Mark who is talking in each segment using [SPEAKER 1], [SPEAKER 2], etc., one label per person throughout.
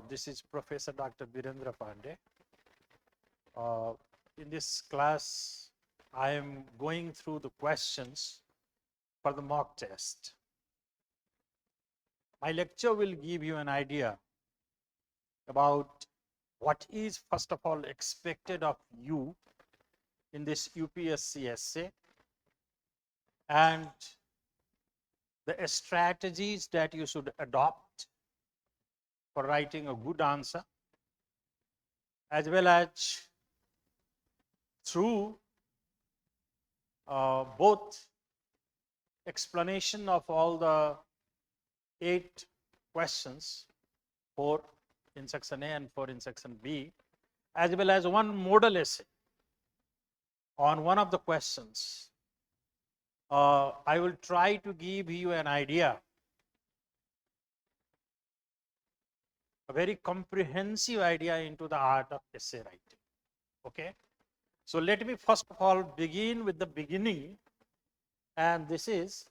[SPEAKER 1] this is Professor Dr. Birendra Pandey. In this class, I am going through the questions for the mock test. My lecture will give you an idea about what is, first of all, expected of you in this UPSC essay and the strategies that you should adopt for writing a good answer, as well as through both explanation of all the 8 questions, 4 in section A and 4 in section B, as well as one model essay on one of the questions. I will try to give you an idea, a very comprehensive idea into the art of essay writing. Okay, so let me first of all begin with the beginning, and this is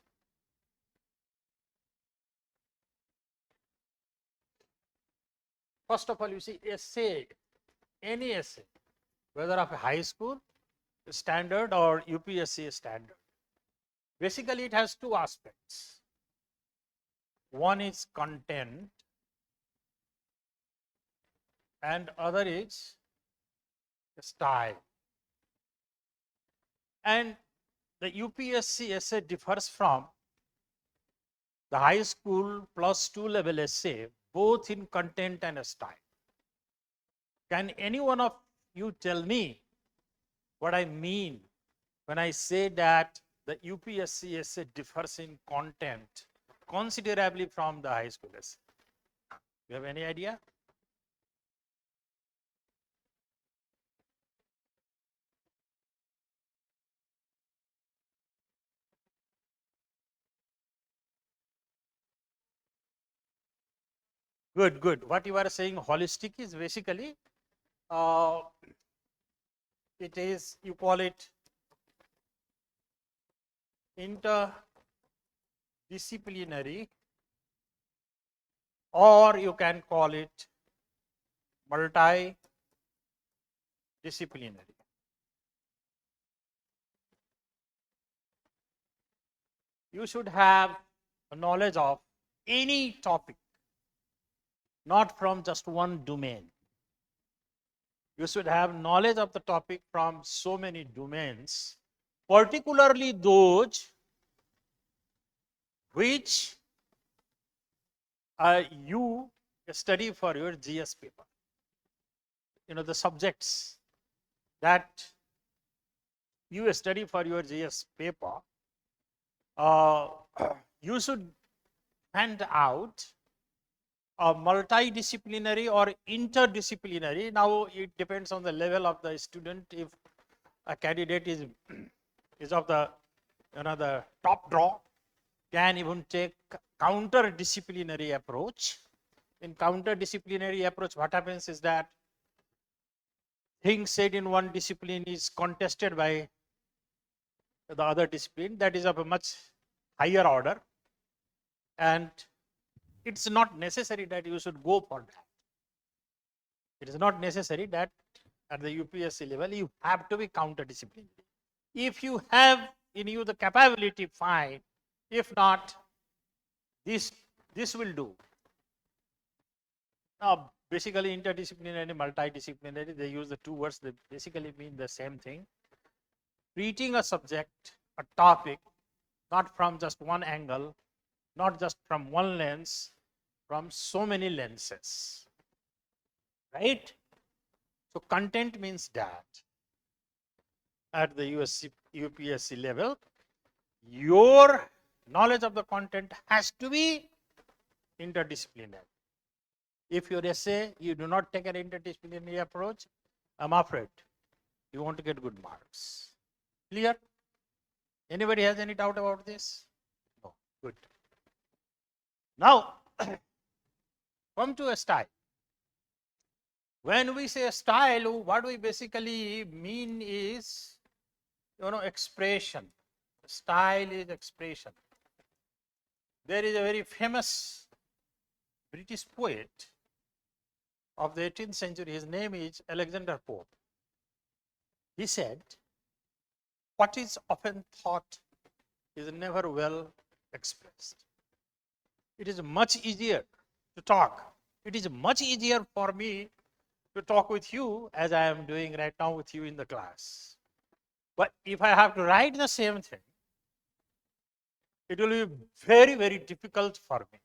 [SPEAKER 1] first of all, you see, essay, any essay, whether of a high school standard or UPSC standard, basically it has 2 aspects. One is content and other is style. And the UPSC essay differs from the high school +2 level essay, both in content and style. Can any one of you tell me what I mean when I say that the UPSC essay differs in content considerably from the high school essay? You have any idea? Good, good. What you are saying holistic is basically, it is, you call it interdisciplinary, or you can call it multidisciplinary. You should have a knowledge of any topic, not from just one domain. You should have knowledge of the topic from so many domains, particularly those which you study for your GS paper. You know, the subjects that you study for your GS paper, you should hand out a multidisciplinary or interdisciplinary. Now it depends on the level of the student. If a candidate is of the, you know, the top draw, can even take counter-disciplinary approach. In counter-disciplinary approach, what happens is that things said in one discipline is contested by the other discipline that is of a much higher order, and it's not necessary that you should go for that. It is not necessary that at the UPSC level you have to be counter-disciplinary. If you have in you the capability, fine. If not, this will do. Now, basically interdisciplinary, multidisciplinary, they use the 2 words, they basically mean the same thing. Treating a subject, a topic, not from just one angle, not just from one lens, from so many lenses, right? So content means that at the UPSC level, your knowledge of the content has to be interdisciplinary. If your essay, you do not take an interdisciplinary approach, I'm afraid you won't get good marks. Clear? Anybody has any doubt about this? No. Good. Now, come to a style. When we say style, what we basically mean is, you know, expression. Style is expression. There is a very famous British poet of the 18th century. His name is Alexander Pope. He said, what is often thought is never well expressed. It is much easier to talk. It is much easier for me to talk with you as I am doing right now with you in the class. But if I have to write the same thing, it will be very, very difficult for me.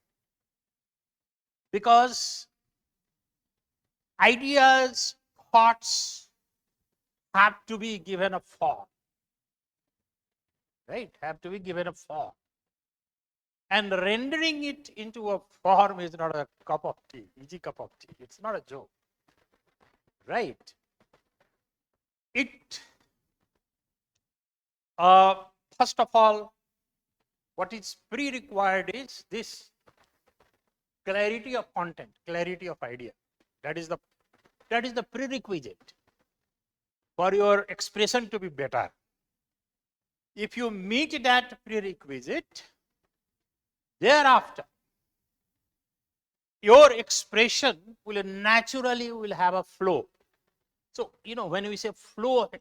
[SPEAKER 1] Because ideas, thoughts have to be given a form. Right? Have to be given a form. And rendering it into a form is not a cup of tea, easy cup of tea. It's not a joke. Right? It, first of all, what is pre-required is this clarity of content, clarity of idea. That is the prerequisite for your expression to be better. If you meet that prerequisite, thereafter, your expression will naturally have a flow. So, when we say flow of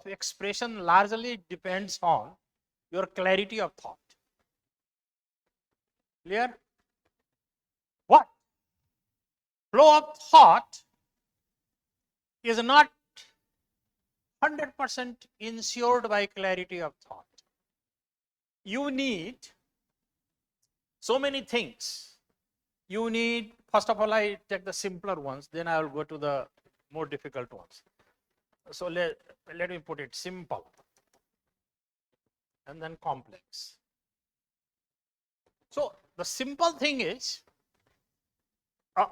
[SPEAKER 1] expression largely depends on your clarity of thought. Clear? What? Flow of thought is not 100% ensured by clarity of thought. You need so many things. You need, first of all, I take the simpler ones, then I will go to the more difficult ones. So let me put it simple and then complex. So the simple thing is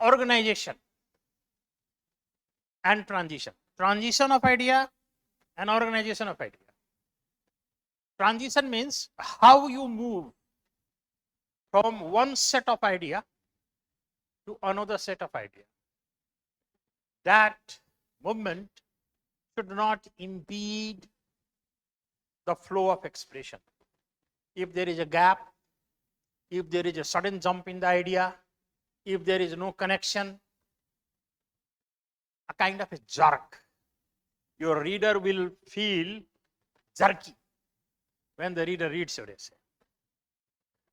[SPEAKER 1] organization and transition. Transition of idea and organization of idea. Transition means how you move from one set of idea to another set of idea. That movement should not impede the flow of expression. If there is a gap, if there is a sudden jump in the idea, if there is no connection, a kind of a jerk, your reader will feel jerky when the reader reads your essay.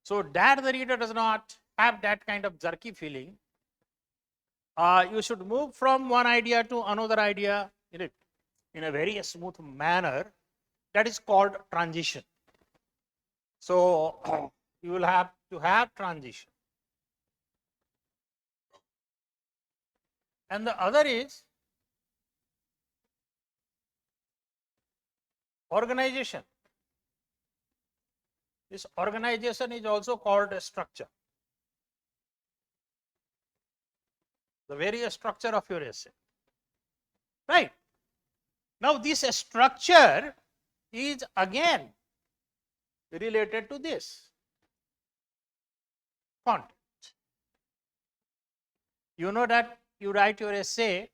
[SPEAKER 1] So that the reader does not have that kind of jerky feeling, you should move from one idea to another idea in a very smooth manner. That is called transition. So you will have to have transition. And the other is organization. This organization is also called a structure. The very structure of your essay. Right. Now this structure is again related to this content. You know that you write your essay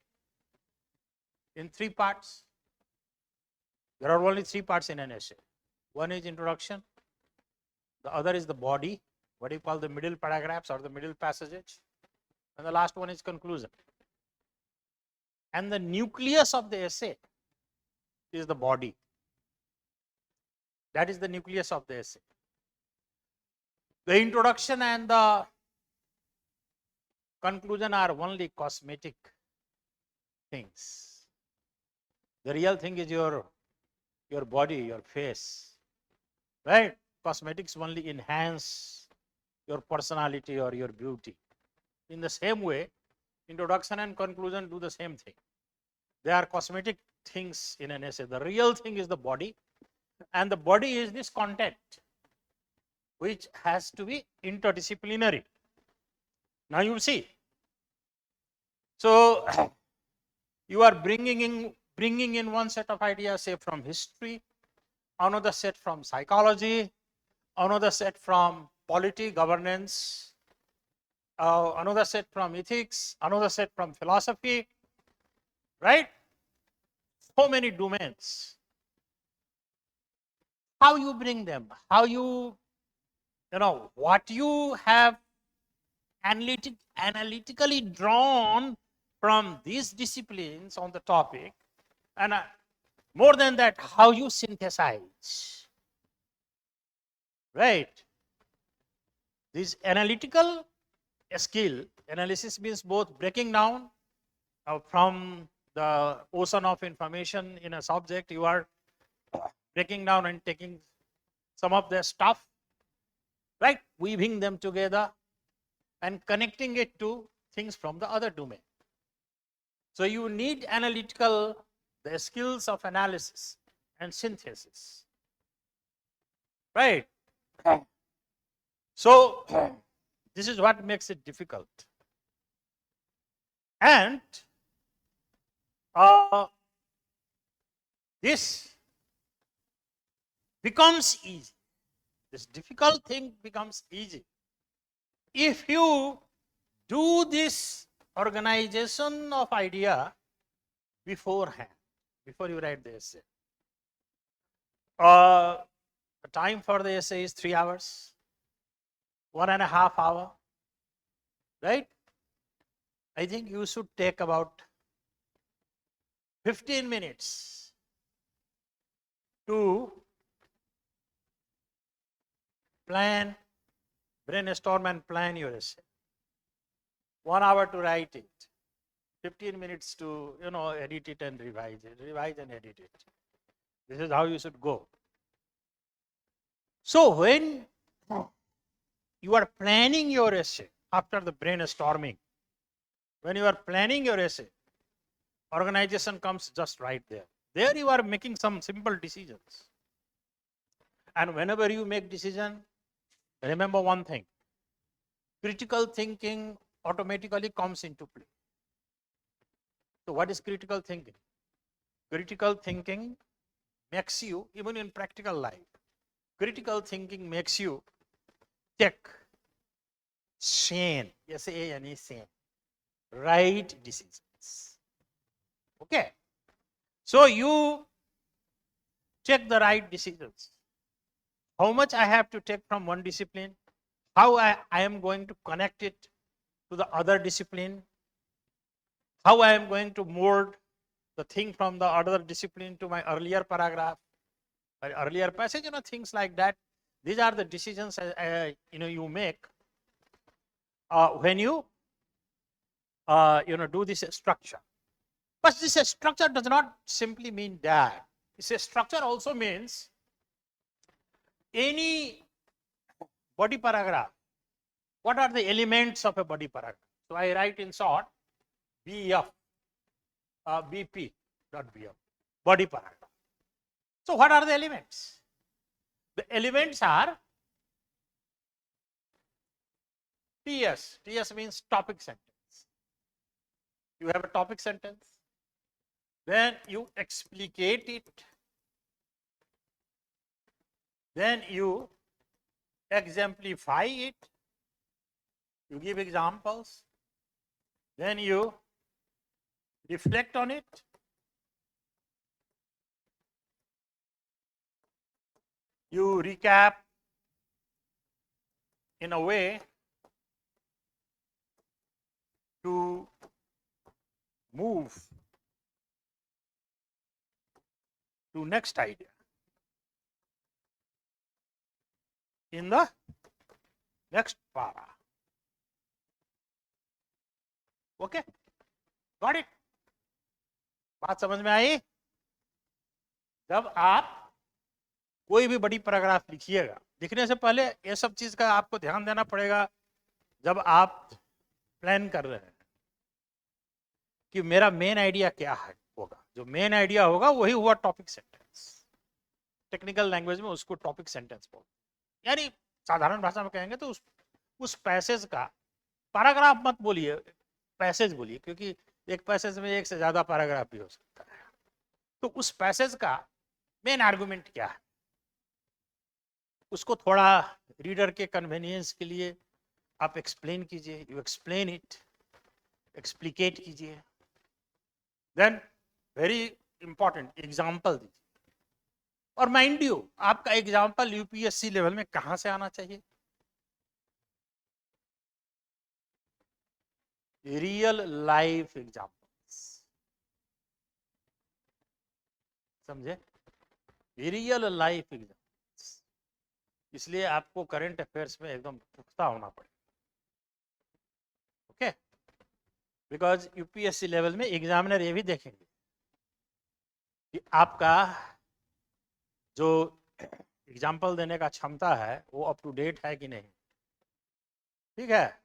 [SPEAKER 1] in 3 parts. There are only 3 parts in an essay. One is introduction, the other is the body, what you call the middle paragraphs or the middle passages, and the last one is conclusion. And the nucleus of the essay is the body. That is the nucleus of the essay. The introduction and the conclusion are only cosmetic things. The real thing is your body, your face, right? Cosmetics only enhance your personality or your beauty. In the same way, introduction and conclusion do the same thing. They are cosmetic things in an essay. The real thing is the body, and the body is this content, which has to be interdisciplinary. Now you see. So you are bringing in one set of ideas, say from history, another set from psychology, another set from polity, governance, another set from ethics, another set from philosophy, right? So many domains. How you bring them, how you know, what you have analytically drawn from these disciplines on the topic, and more than that, how you synthesize, right? This analytical skill, analysis means both breaking down from the ocean of information in a subject, you are breaking down and taking some of the stuff, right, weaving them together and connecting it to things from the other domain. So you need the skills of analysis and synthesis, right? So this is what makes it difficult. And this becomes easy. This difficult thing becomes easy if you do this organization of idea beforehand, before you write the essay. The time for the essay is 3 hours, 1.5 hours, right? I think you should take about 15 minutes to plan, brainstorm and plan your essay. 1 hour to write it, 15 minutes to, edit it and revise and edit it. This is how you should go. So when you are planning your essay after the brainstorming, when you are planning your essay, organization comes just right there. There you are making some simple decisions. And whenever you make decision, remember one thing, critical thinking automatically comes into play. So what is critical thinking? Critical thinking makes you, even in practical life, critical thinking makes you take sane, S-A-N-E, sane, right decisions. Okay. So you take the right decisions. How much I have to take from one discipline, how I am going to connect it to the other discipline, how I am going to mold the thing from the other discipline to my earlier paragraph, my earlier passage, things like that. These are the decisions you make when you do this structure. But this structure does not simply mean that. This structure also means any body paragraph. What are the elements of a body paragraph? So I write in short BF, BP, not BF, body paragraph. So what are the elements? The elements are TS. TS means topic sentence. You have a topic sentence. Then you explicate it. Then you exemplify it. You give examples. Then you reflect on it. You recap in a way to move to next idea in the next para. Okay, got it? बात समझ में आई? जब आप कोई भी बड़ी paragraph लिखिएगा, लिखने से पहले ये सब चीज का आपको ध्यान देना पड़ेगा जब आप प्लान कर रहे हैं कि मेरा मेन आइडिया क्या है होगा। जो मेन आइडिया होगा वही हुआ टॉपिक सेंटेंस। टेक्निकल लैंग्वेज में उसको टॉपिक सेंटेंस बोलते, यानी साधारण भाषा में कहेंगे तो उस पैसेज का, पैराग्राफ मत बोलिए, पैसेज बोलिए, क्योंकि एक पैसेज में एक से ज्यादा पैराग्राफ भी हो सकता है। तो उस पैसेज का मेन आर्गुमेंट क्या है, उसको थोड़ा रीडर के कन्वीनियंस के लिए आप एक्सप्लेन कीजिए। यू एक्सप्लेन इट, एक्सप्लिकेट कीजिए। देन वेरी इंपॉर्टेंट, एग्जाम्पल दीजिए। और माइंड यू, आपका एग्जाम्पल यूपीएससी लेवल में कहां से आना चाहिए? रियल लाइफ एग्जाम्पल्स, समझे, रियल लाइफ एग्जाम्पल्स। इसलिए आपको करंट अफेयर्स में एकदम पुख्ता होना पड़ेगा, ओके। बिकॉज यूपीएससी लेवल में एग्जामिनर ये भी देखेंगे कि आपका जो एग्जाम्पल देने का क्षमता है वो अप टू डेट है कि नहीं, ठीक है।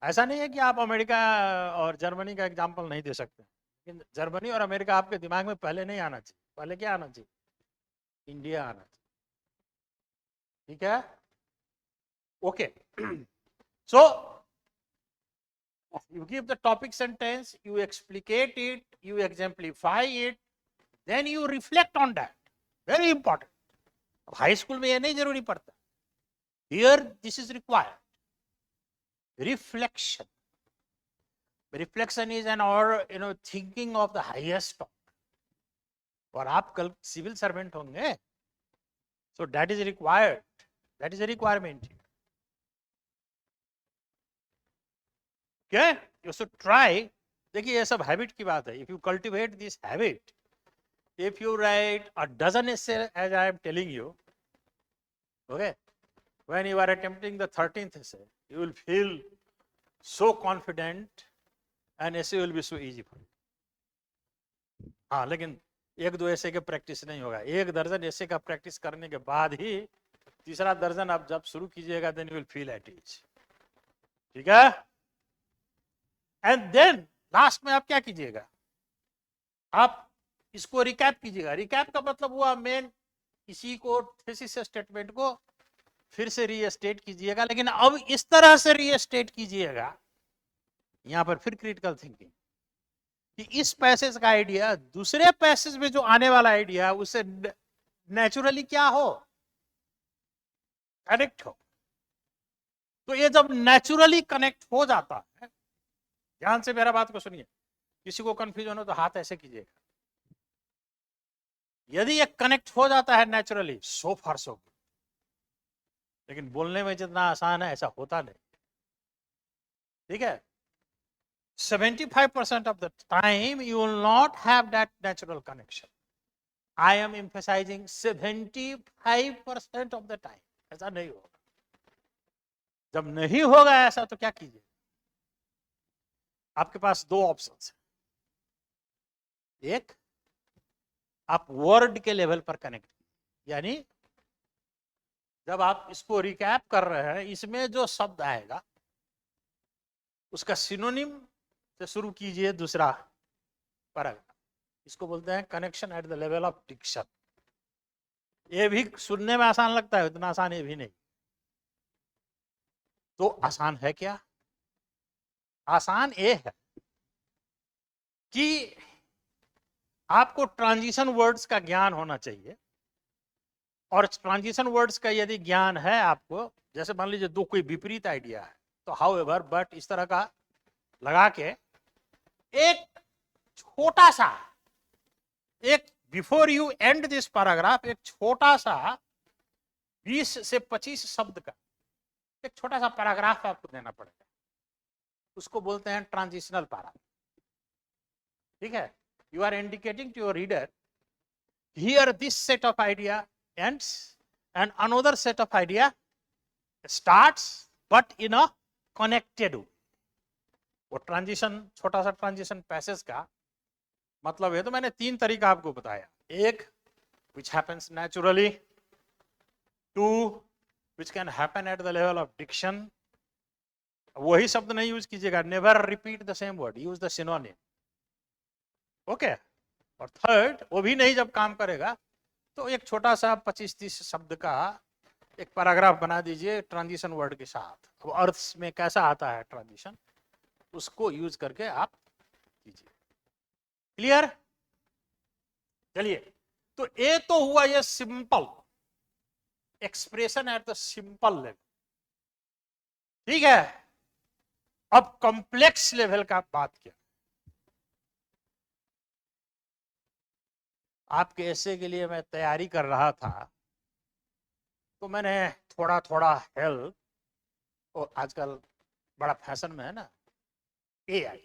[SPEAKER 1] ऐसा नहीं है कि आप अमेरिका और जर्मनी का एग्जाम्पल नहीं दे सकते, लेकिन जर्मनी और अमेरिका आपके दिमाग में पहले नहीं आना चाहिए, पहले क्या आना चाहिए, इंडिया आना चाहिए, ठीक है, okay. So you give the topic sentence, you explicate it, you exemplify it, then you reflect on that, very important. High school में ये नहीं जरूरी पड़ता, here this is required, reflection. Reflection is an or thinking of the highest top. और आप कल civil servant होंगे, so that is required, that is a requirement. Okay, you should try. देखिए ये सब हैबिट की बात है. If you cultivate this habit, if you write a dozen essay as I am telling you, okay, when you are attempting the 13th essay, you will feel so confident and essay will be so easy for you. हाँ, लेकिन एक दो ऐसे के practice नहीं होगा, एक दर्जन ऐसे का प्रैक्टिस करने के बाद ही तीसरा दर्जन आप जब शुरू कीजिएगा, then you will feel at ease, ठीक है। एंड देन लास्ट में आप क्या कीजिएगा, आप इसको रिकैप कीजिएगा। रिकैप का मतलब हुआ मेन इसी को थीसिस स्टेटमेंट को फिर से रीस्टेट कीजिएगा, लेकिन अब इस तरह से रीस्टेट कीजिएगा, यहां पर फिर क्रिटिकल थिंकिंग, कि इस पैसेज का आइडिया दूसरे पैसेज में जो आने वाला आइडिया उससे नेचुरली क्या हो, कनेक्ट हो। तो ये जब नेचुरली कनेक्ट हो जाता है, ध्यान से मेरा बात को सुनिए, किसी को कंफ्यूजन हो तो हाथ ऐसे कीजिएगा, यदि ये कनेक्ट हो जाता है नेचुरली, सो फार सो गुड, लेकिन बोलने में जितना आसान है ऐसा होता नहीं, ठीक है। 75% of the time you will not have that natural connection. I am emphasizing 75% of the time, ऐसा नहीं होगा। जब नहीं होगा ऐसा तो क्या कीजिए, आपके पास दो ऑप्शंस हैं, एक आप वर्ड के लेवल पर कनेक्ट, यानी जब आप इसको रिकैप कर रहे हैं, इसमें जो शब्द आएगा उसका सिनोनिम से शुरू कीजिए दूसरा पैराग्राफ, इसको बोलते हैं connection at the level of diction. ये भी सुनने में आसान लगता है, इतना आसान ये भी नहीं। तो आसान है क्या, आसान ये है कि आपको ट्रांजिशन वर्ड्स का ज्ञान होना चाहिए, और ट्रांजिशन वर्ड्स का यदि ज्ञान है आपको, जैसे मान लीजिए दो कोई विपरीत आइडिया है, तो हाउएवर बट इस तरह का लगा के एक छोटा सा, एक before you and this paragraph, एक छोटा सा 20 से 25 शब्द का एक छोटा सा पैराग्राफ आपको देना पड़ेगा, उसको बोलते हैं ट्रांजिशनल पैराग्राफ, ठीक है। You are indicating to your reader, here this set of idea ends and another set of idea starts but in a connected way. वो ट्रांजिशन, छोटा सा ट्रांजिशन पैसेज का मतलब है, तो मैंने तीन तरीका आपको बताया, एक which happens naturally, two which can happen at the level of diction, वही शब्द नहीं यूज कीजिएगा, never repeat the same word, use the synonym, okay. और थर्ड, वो भी नहीं जब काम करेगा तो एक छोटा सा 25-30 शब्द का एक पैराग्राफ बना दीजिए ट्रांजिशन वर्ड के साथ। अब अर्थ में कैसा आता है ट्रांजिशन, उसको यूज करके आप कीजिए, क्लियर। चलिए, तो ये तो हुआ ये simple expression at the simple level, ठीक है। अब कॉम्प्लेक्स लेवल का बात किया, आपके ऐसे के लिए मैं तैयारी कर रहा था, तो मैंने थोड़ा थोड़ा हेल्प, और आजकल बड़ा फैशन में है ना, AI,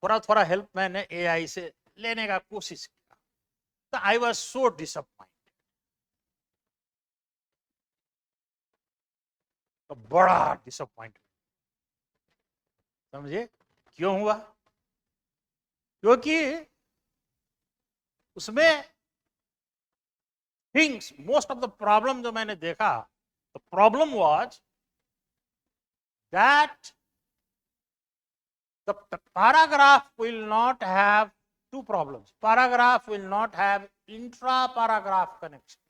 [SPEAKER 1] थोड़ा थोड़ा हेल्प मैंने AI से लेने का कोशिश किया, तो आई वॉज सो डिसअपॉइंटेड, तो बड़ा डिसअपॉइंटमेंट। समझे क्यों हुआ? क्योंकि उसमें things, most of the problem जो मैंने देखा, the problem was that the paragraph will not have two problems. Paragraph will not have intra paragraph connection.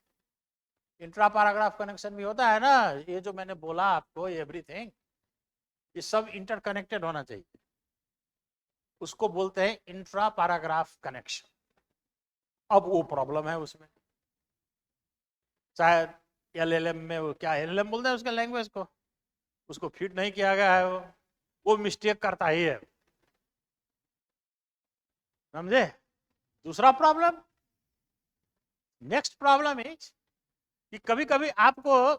[SPEAKER 1] Intra paragraph connection भी होता है ना, ये जो मैंने बोला आपको, एवरीथिंग, ये सब इंटरकनेक्टेड होना चाहिए, उसको बोलते हैं इंट्रा पैराग्राफ कनेक्शन। अब वो प्रॉब्लम है उसमें, शायद LLM में, वो क्या LLM बोलते हैं उसके लैंग्वेज को, उसको फिट नहीं किया गया है, वो मिस्टेक करता ही है। समझे? दूसरा प्रॉब्लम, नेक्स्ट प्रॉब्लम इज कि कभी कभी आपको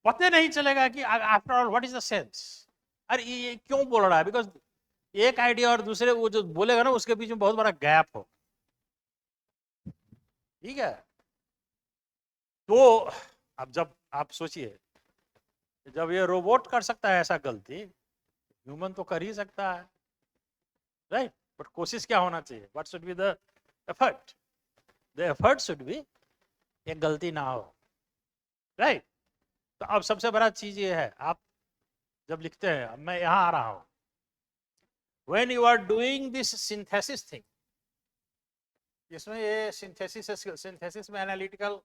[SPEAKER 1] पता नहीं चलेगा कि after all what is the sense, अरे ये क्यों बोल रहा है, बिकॉज एक आइडिया और दूसरे वो जो बोलेगा ना उसके बीच में बहुत बड़ा गैप हो। ठीक है, तो अब जब आप सोचिए, जब ये रोबोट कर सकता है ऐसा गलती, ह्यूमन तो कर ही सकता है, राइट? बट कोशिश क्या होना चाहिए, what should be the effort? The effort should be ये गलती ना हो, राइट? तो अब सबसे बड़ा चीज ये है, आप जब लिखते हैं, अब मैं यहां आ रहा हूं, when you are doing this synthesis thing, इसमें ये सिंथेसिस में एनालिटिकल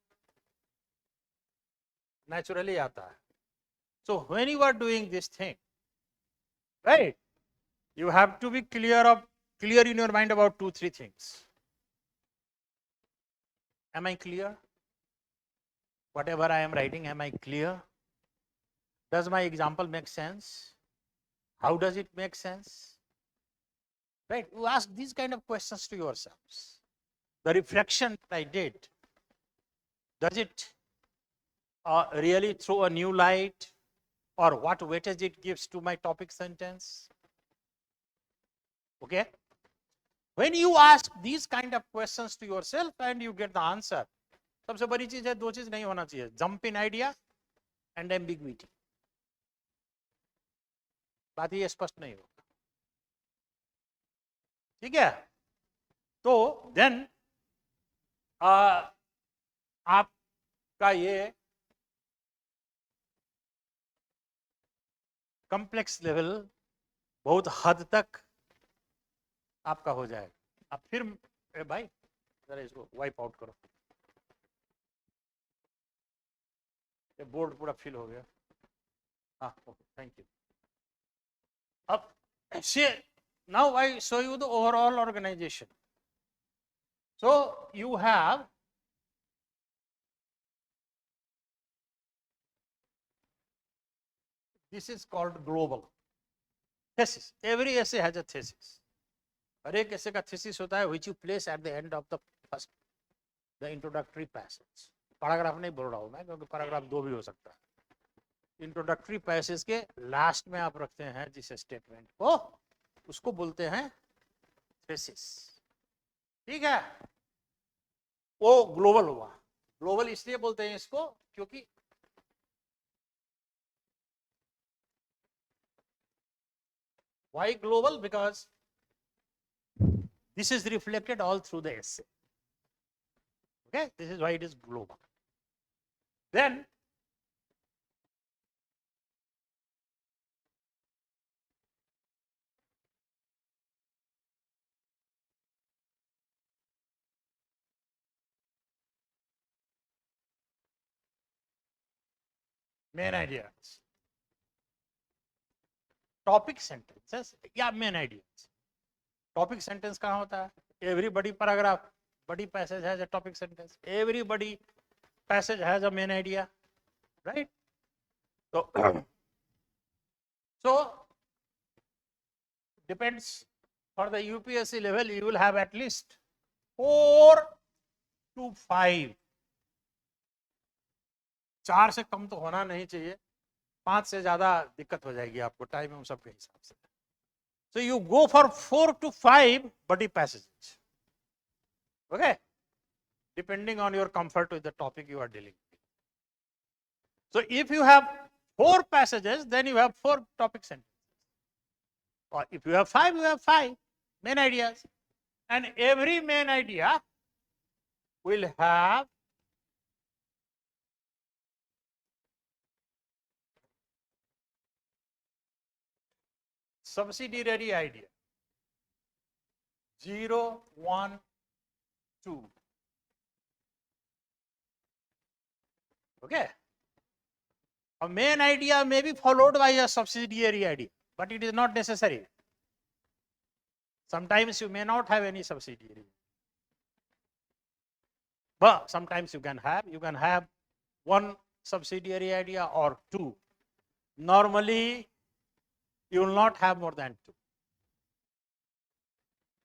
[SPEAKER 1] नेचुरली आता है। So when you are doing this thing, right, you have to be clear in your mind about 2-3 things. Am I clear? Whatever I am writing, am I clear? Does my example make sense? How does it make sense? Right? You ask these kind of questions to yourselves. The reflection I did, does it really throw a new light, or what weightage it gives to my topic sentence? Okay? When you ask these kind of questions to yourself and you get the answer, सबसे बड़ी चीज है, दो चीज नहीं होना चाहिए, jump in idea and ambiguity. बात ये स्पष्ट नहीं होगा, ठीक है? तो देन आपका ये कॉम्प्लेक्स लेवल बहुत हद तक आपका हो जाएगा। अब फिर भाई जरा इसको वाइप आउट करो, ये बोर्ड पूरा फिल हो गया। हाँ, ओके, थैंक यू। अब से now I show you the overall organization. So you have this is called global thesis. Every essay has a thesis. हर एक ऐसे का thesis होता है which you place at the end of the first, the introductory passage. Paragraph नहीं बोल रहा हूँ मैं, क्योंकि पैराग्राफ 2 भी हो सकता है। इंट्रोडक्टरी पैसेज के लास्ट में आप रखते हैं जिस स्टेटमेंट को, उसको बोलते हैं थीसिस। ठीक है, वो ग्लोबल हुआ। ग्लोबल इसलिए बोलते हैं इसको क्योंकि why global? Because this is reflected all through the essay. Okay, this is why it is global. Then main ideas, topic sentences या मेन आइडियाज। टॉपिक सेंटेंस कहाँ होता है? Every body paragraph, body passage has a topic sentence, every body passage has a main idea, right? तो so depends, for the UPSC level you will have at least 4 to 5, 4 से कम तो होना नहीं चाहिए, 5 से ज्यादा दिक्कत हो जाएगी आपको टाइम सब के हिसाब से. So you go for 4 to 5 buddy passages. Okay, depending on your comfort with the topic you are dealing with. So if you have 4 passages, then you have 4 topic sentences. Or if you have 5, you have 5 main ideas. And every main idea will have subsidiary idea. 0, 1, 2. Okay. A main idea may be followed by a subsidiary idea, but it is not necessary. Sometimes you may not have any subsidiary. But sometimes you can have one subsidiary idea or 2. Normally, you will not have more than 2.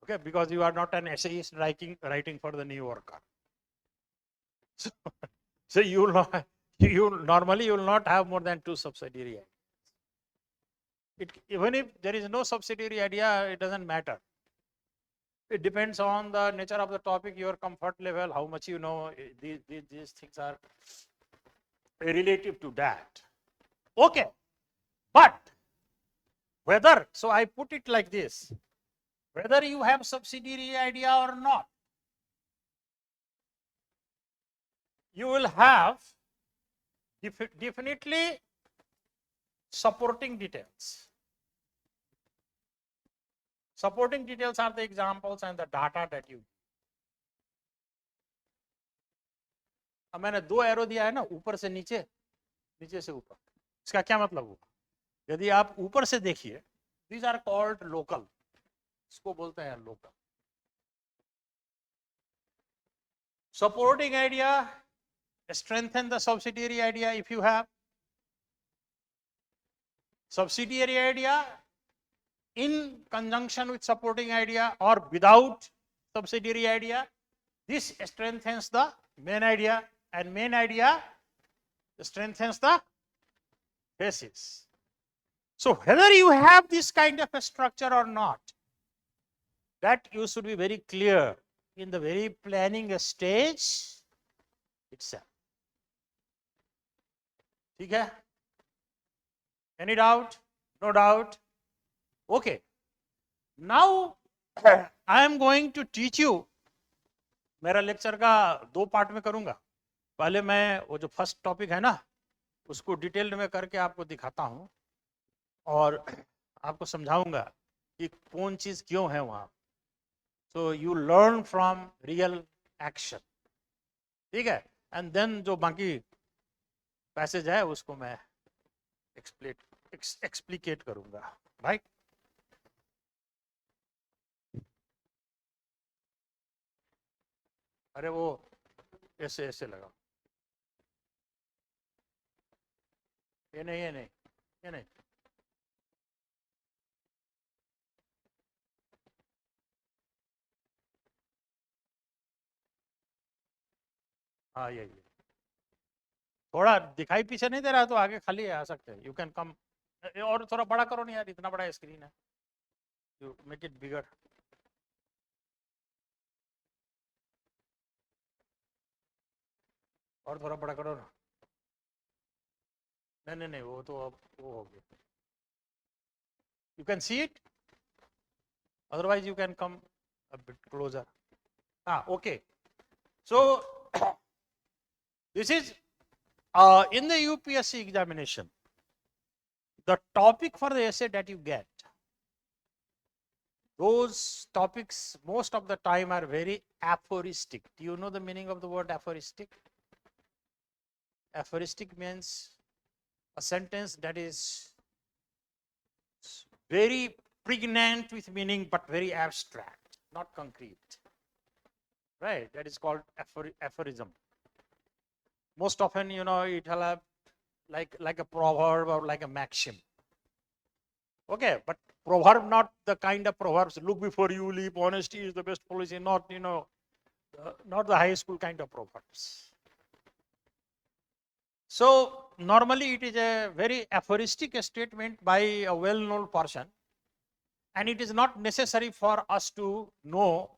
[SPEAKER 1] Okay, because you are not an essayist writing for the New Yorker. So you will not, normally you will not have more than 2 subsidiary ideas. Even if there is no subsidiary idea, it doesn't matter. It depends on the nature of the topic, your comfort level, how much you know. These things are relative to that. Okay, but whether, so I put it like this, whether you have subsidiary idea or not, you will have definitely supporting details. Supporting details are the examples and the data that you. अब मैंने 2 arrow दिया है ना, ऊपर से नीचे, नीचे से ऊपर. इसका क्या मतलब हुआ? यदि आप ऊपर से देखिए, these are called local. इसको बोलते हैं local. Supporting idea, strengthen the subsidiary idea if you have. Subsidiary idea in conjunction with supporting idea or without subsidiary idea, this strengthens the main idea, and main idea strengthens the basis. So whether you have this kind of a structure or not, that you should be very clear in the very planning stage itself. ठीक है? Any doubt? No doubt? Okay. Now I am going to teach you. मेरा lecture का 2 part में करूंगा. पहले मैं वो जो फर्स्ट टॉपिक है ना, उसको डिटेल्ड में करके आपको दिखाता हूं और आपको समझाऊंगा कि कौन चीज क्यों है वहां. So you learn from real action. ठीक है? एंड देन जो बाकी पैसेज है उसको मैं एक्सप्लिकेट करूंगा. राइट? अरे वो ऐसे ऐसे लगा. ये नहीं, ये नहीं, ये नहीं. हाँ ये थोड़ा दिखाई पीछे नहीं दे रहा तो आगे खाली आ सकते हैं. You can come. और थोड़ा बड़ा करो नहीं यार, इतना बड़ा स्क्रीन है. You make it bigger. और थोड़ा बड़ा करो ना. नहीं नहीं नहीं, वो तो अब वो हो गया. You can see it, otherwise you can come a bit closer. Okay. So this is in the UPSC examination, the topic for the essay that you get, those topics most of the time are very aphoristic. Do you know the meaning of the word aphoristic? Aphoristic means a sentence that is very pregnant with meaning but very abstract, not concrete. Right? That is called aphorism. Most often, you know, it will have like a proverb or like a maxim. Okay, but proverb, not the kind of proverbs, look before you leap, honesty is the best policy, not, you know, not the high school kind of proverbs. So normally it is a very aphoristic statement by a well-known person, and it is not necessary for us to know,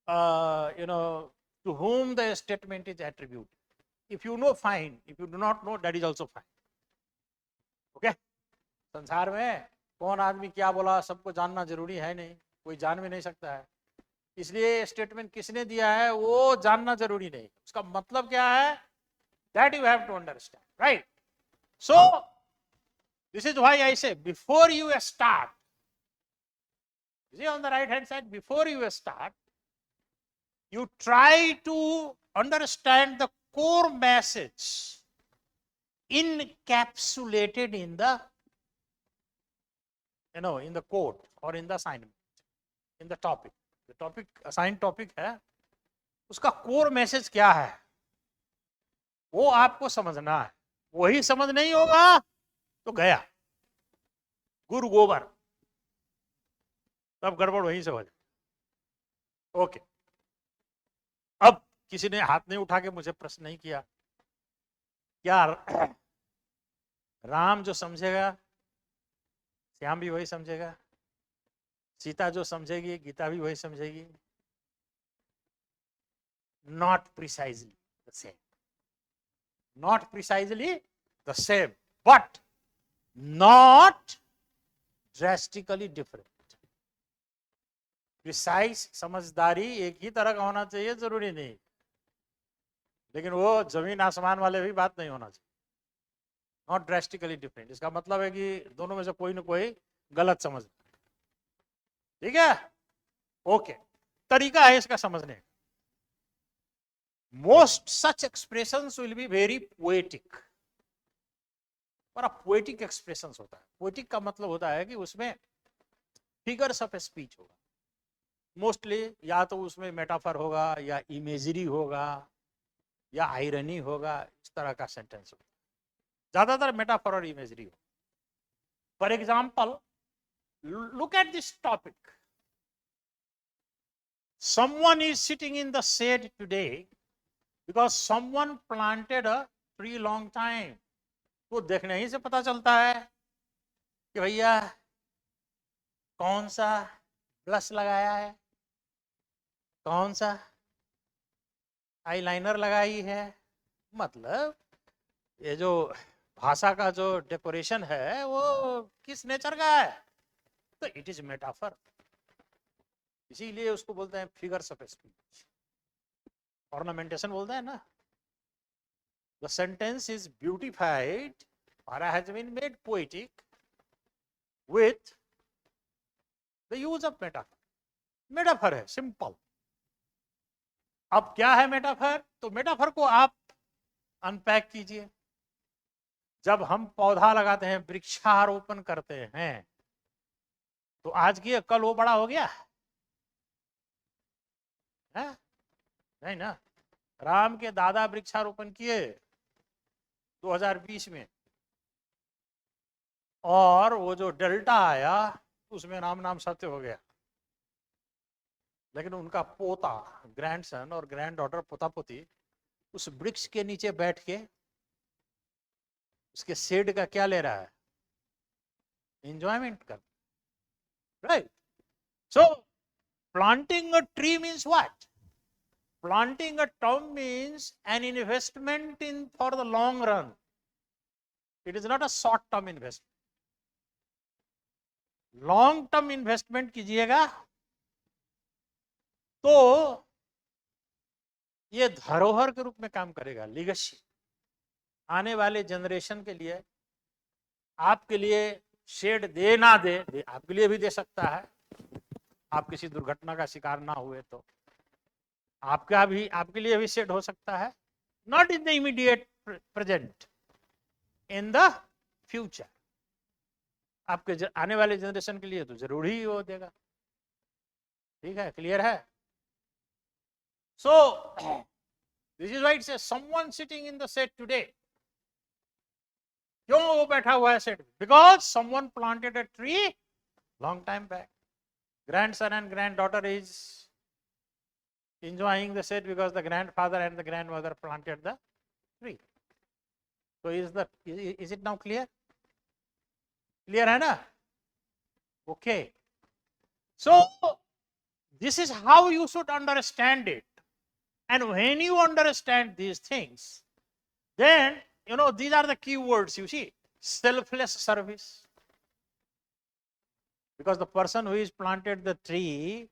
[SPEAKER 1] to whom the statement is attributed. If you know, fine. If you do not know, that is also fine. Okay? संसार में कौन आदमी क्या बोला सबको जानना जरूरी है नहीं, कोई जान भी नहीं सकता है, इसलिए स्टेटमेंट किसने दिया है वो जानना जरूरी नहीं, उसका मतलब क्या है, that you have to understand, right? So this is why I say, before you start, see on the right hand side, before you start, you try to understand the core message encapsulated in the, in the quote or in the assignment, in the topic. The topic, assigned topic है, उसका core message क्या है वो आपको समझना है. वही समझ नहीं होगा तो गया गुरु गोबर, तब गड़बड़ वहीं से हो जाए. ओके, अब किसी ने हाथ नहीं उठा के मुझे प्रश्न नहीं किया, क्या राम जो समझेगा श्याम भी वही समझेगा, सीता जो समझेगी गीता भी वही समझेगी? Not precisely the same. Not precisely the same, but not drastically different. Precise समझदारी एक ही तरह का होना चाहिए जरूरी नहीं, लेकिन वो जमीन आसमान वाले भी बात नहीं होना चाहिए. नॉट ड्रेस्टिकली डिफरेंट, इसका मतलब है कि दोनों में से कोई ना कोई गलत समझ. ठीक है? ओके, तरीका है इसका समझने. Most such expressions will be very poetic. बड़ा पोएटिक एक्सप्रेशंस होता है. पोएटिक का मतलब होता है कि उसमें फिगर्स ऑफ स्पीच होगा मोस्टली, या तो उसमें मेटाफर होगा या इमेजरी होगा या आयरनी होगा, इस तरह का सेंटेंस होगा. ज्यादातर मेटाफर और इमेजरी हो. For example, look at this topic. Someone is sitting in the shade today because someone planted a tree long time. तो देखने ही से पता चलता है कि भैया कौन सा ब्लश लगाया है, कौन सा आईलाइनर लगाई है. मतलब ये जो भाषा का जो डेकोरेशन है वो किस नेचर का है, तो इट इज मेटाफर. इसीलिए उसको बोलते हैं फिगर्स ऑफ स्पीच, ऑर्नामेंटेशन बोलते हैं ना. द सेंटेंस इज ब्यूटिफाइड और has been made poetic with the use of metaphor. Metaphor है सिंपल. अब क्या है मेटाफर? तो मेटाफर को आप अनपैक कीजिए. जब हम पौधा लगाते हैं, वृक्षारोपण करते हैं, तो आज की कल वो बड़ा हो गया है? नहीं ना. राम के दादा वृक्षारोपण किए 2020 में, और वो जो डेल्टा आया उसमें राम नाम सत्य हो गया. लेकिन उनका पोता, ग्रैंडसन और ग्रैंड डॉटर, पोता पोती, उस वृक्ष के नीचे बैठ के उसके शेड का क्या ले रहा है? एंजॉयमेंट कर. Right? So planting a tree means what? Planting a term means an investment in for the long run. It is not a short term investment. Long term investment कीजिएगा तो ये धरोहर के रूप में काम करेगा, लीगेसी. आने वाले जनरेशन के लिए, आपके लिए शेड दे ना दे, आपके लिए भी दे सकता है. आप किसी दुर्घटना का शिकार ना हुए तो आपका भी, आपके लिए भी शेड हो सकता है. Not in the immediate present, in the future. आपके आने वाले जनरेशन के लिए तो जरूरी ही वो देगा. ठीक है? क्लियर है? So this is why it says someone sitting in the shade today. क्यों वो बैठा हुआ है shade? Because someone planted a tree long time back. Grandson and granddaughter is enjoying the shade because the grandfather and the grandmother planted the tree. So is it now clear? Clear है ना? Okay. So this is how you should understand it. And when you understand these things, then these are the keywords you see. Selfless service. Because the person who is planted the tree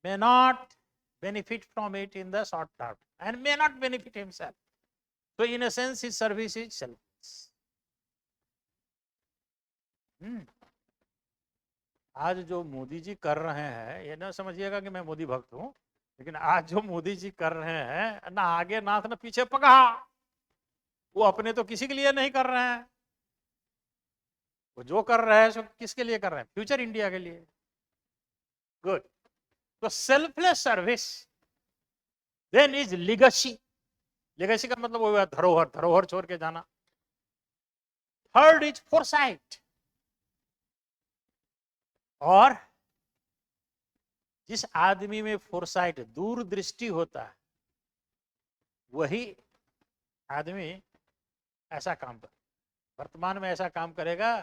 [SPEAKER 1] may not benefit from it in the short term and may not benefit himself. So in a sense, his service is selfless. आज जो मोदी जी कर रहे हैं, ये ना समझिएगा कि मैं मोदी भक्त हूं, लेकिन आज जो मोदी जी कर रहे हैं, ना आगे नाथ ना पीछे पका, वो अपने तो किसी के लिए नहीं कर रहे हैं, वो जो कर रहे हैं सो किसके लिए कर रहे हैं? फ्यूचर इंडिया के लिए. गुड. तो selfless service then is legacy. Legacy का मतलब वो धरोहर, धरोहर छोड़ के जाना. Third is foresight. और जिस आदमी में फोरसाइट, दूरदृष्टि होता है, वही आदमी ऐसा काम कर, वर्तमान में ऐसा काम करेगा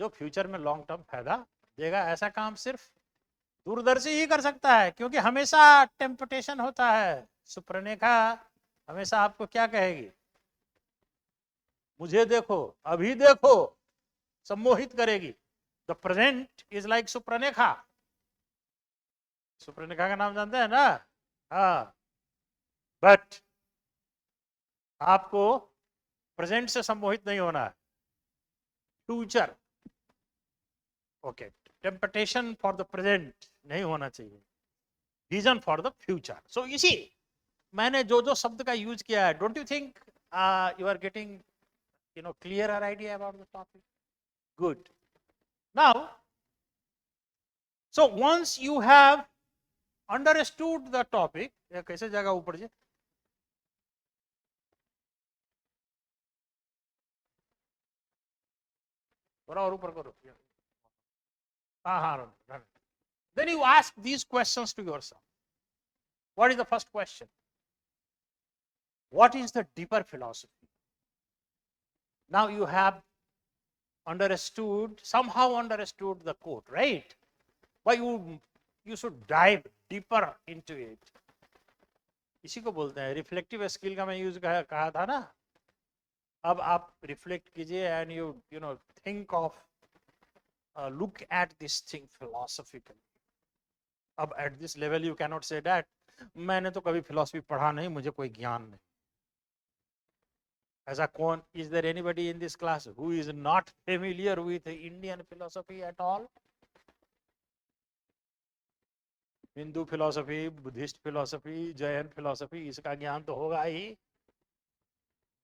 [SPEAKER 1] जो फ्यूचर में लॉन्ग टर्म फायदा देगा. ऐसा काम सिर्फ दूरदर्शी ही कर सकता है, क्योंकि हमेशा टेम्पटेशन होता है. सुप्रणेखा हमेशा आपको क्या कहेगी? मुझे देखो, अभी देखो, सम्मोहित करेगी. The present is like Surpanakha. Surpanakha का नाम जानते हैं ना? हाँ. बट आपको प्रेजेंट से सम्मोहित नहीं होना है. Future. Okay. Temptation for the present नहीं होना चाहिए, vision for the future. So इसी मैंने जो जो शब्द का यूज किया है, don't you think you are getting clearer idea about the topic? Good. Now, so once you have understood the topic, कैसे जाएगा ऊपर जी? थोड़ा और ऊपर करो. हाँ. Then you ask these questions to yourself. What is the first question? What is the deeper philosophy? Now you have somehow understood the quote, right? But you should dive deeper into it. इसी को बोलते हैं reflective skill का मैं use कहा था ना. अब आप रिफ्लेक्ट कीजिए and you know think of, look at this thing philosophically. अब at this level you cannot say that मैंने तो कभी फिलॉसफी पढ़ा नहीं, मुझे कोई ज्ञान नहीं. ऐसा कौन? Is there anybody in this class who is not familiar with Indian philosophy at all? Hindu philosophy, Buddhist philosophy, Jain philosophy, इसका ज्ञान तो होगा ही.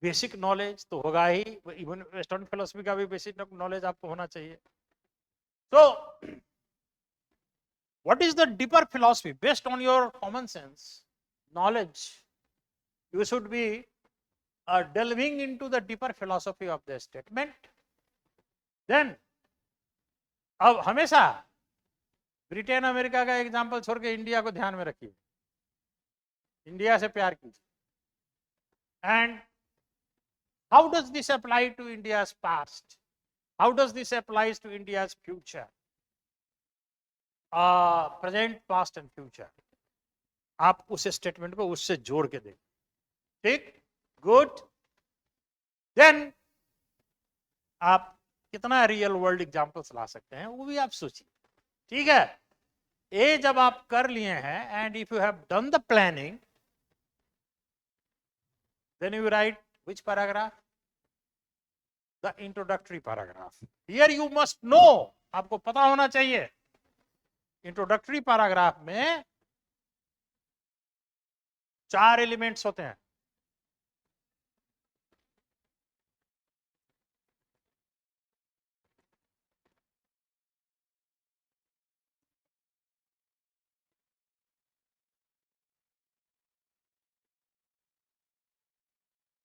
[SPEAKER 1] बेसिक नॉलेज तो होगा ही. इवन वेस्टर्न फिलॉसफी का भी बेसिक नॉलेज आपको होना चाहिए. So what is the deeper philosophy? Based on your common sense knowledge, you should be delving into the deeper philosophy of the statement. Then अब हमेशा Britain America का example छोड़ के इंडिया को ध्यान में रखिए. इंडिया से प्यार कीजिए. And how does this apply to India's past? How does this applies to India's future? Present, past and future. आप उस स्टेटमेंट को उससे जोड़ के दें. ठीक. गुड. देन आप कितना रियल वर्ल्ड एग्जांपल्स ला सकते हैं वो भी आप सोचिए. ठीक है. ये जब आप कर लिए हैं, and if you have done the planning, then you write which paragraph? The introductory paragraph. Here you must know, आपको पता होना चाहिए. इंट्रोडक्टरी पैराग्राफ में 4 एलिमेंट्स होते हैं.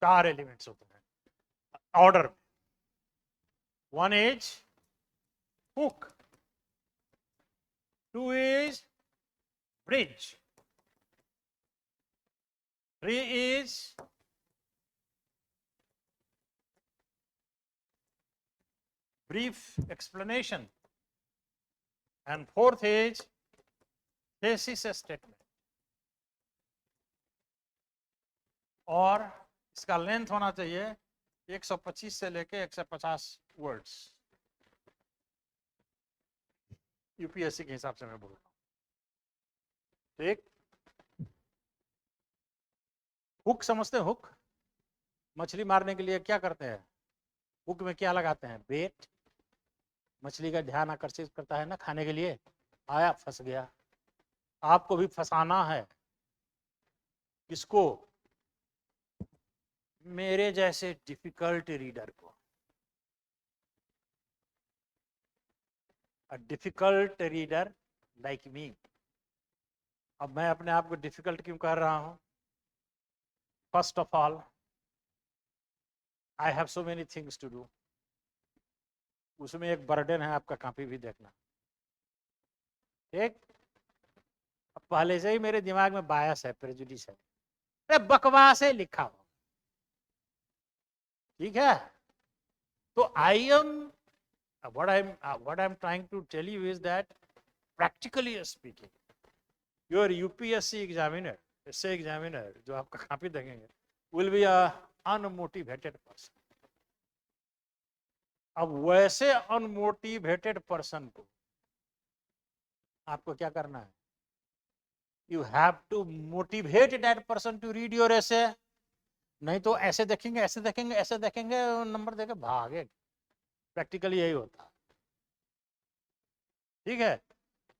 [SPEAKER 1] चार एलिमेंट्स होते हैं order. One is hook, two is bridge, three is brief explanation, and fourth is thesis statement. और इसका लेंथ होना चाहिए 125 से लेके 150 वर्ड्स, यूपीएससी के हिसाब से मैं बोल रहा हूं। ठीक, हुक समझते हैं? हुक, मछली मारने के लिए क्या करते हैं? हुक में क्या लगाते हैं? बेट। मछली का ध्यान आकर्षित करता है ना खाने के लिए, आया फंस गया। आपको भी फंसाना है। किसको? मेरे जैसे डिफिकल्ट रीडर को। A difficult reader like me. अब मैं अपने आप को डिफिकल्ट क्यों कर रहा हूं? First of all, I have so many things to do. उसमें एक बर्डन है, आपका कॉपी भी देखना। ठीक, अब पहले से ही मेरे दिमाग में बायस है, प्रेजुडिस है, अरे बकवास है लिखा हो। ठीक है, तो I am what I'm trying to tell you is that practically speaking, your UPSC examiner, essay examiner, जो आपका कॉपी देखेंगे, will be a unmotivated person. अब वैसे अनमोटिवेटेड पर्सन को आपको क्या करना है? You have to motivate that person to read your essay. नहीं तो ऐसे देखेंगे, ऐसे देखेंगे, ऐसे देखेंगे, नंबर देके भागे। प्रैक्टिकली यही होता है। ठीक है,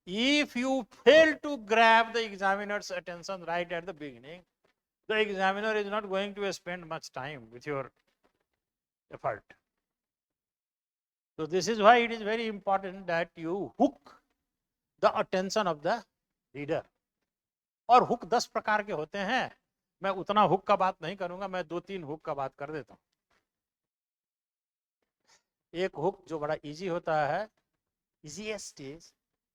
[SPEAKER 1] if you fail to grab the examiner's attention right at the beginning, the examiner is not going to spend much time with your effort. So this is why it is very important that you hook the attention of the reader. और hook 10 प्रकार के होते हैं। मैं उतना hook का बात नहीं करूंगा, मैं 2-3 हुक का बात कर देता हूं। एक हुक जो बड़ा इजी होता है, easiest is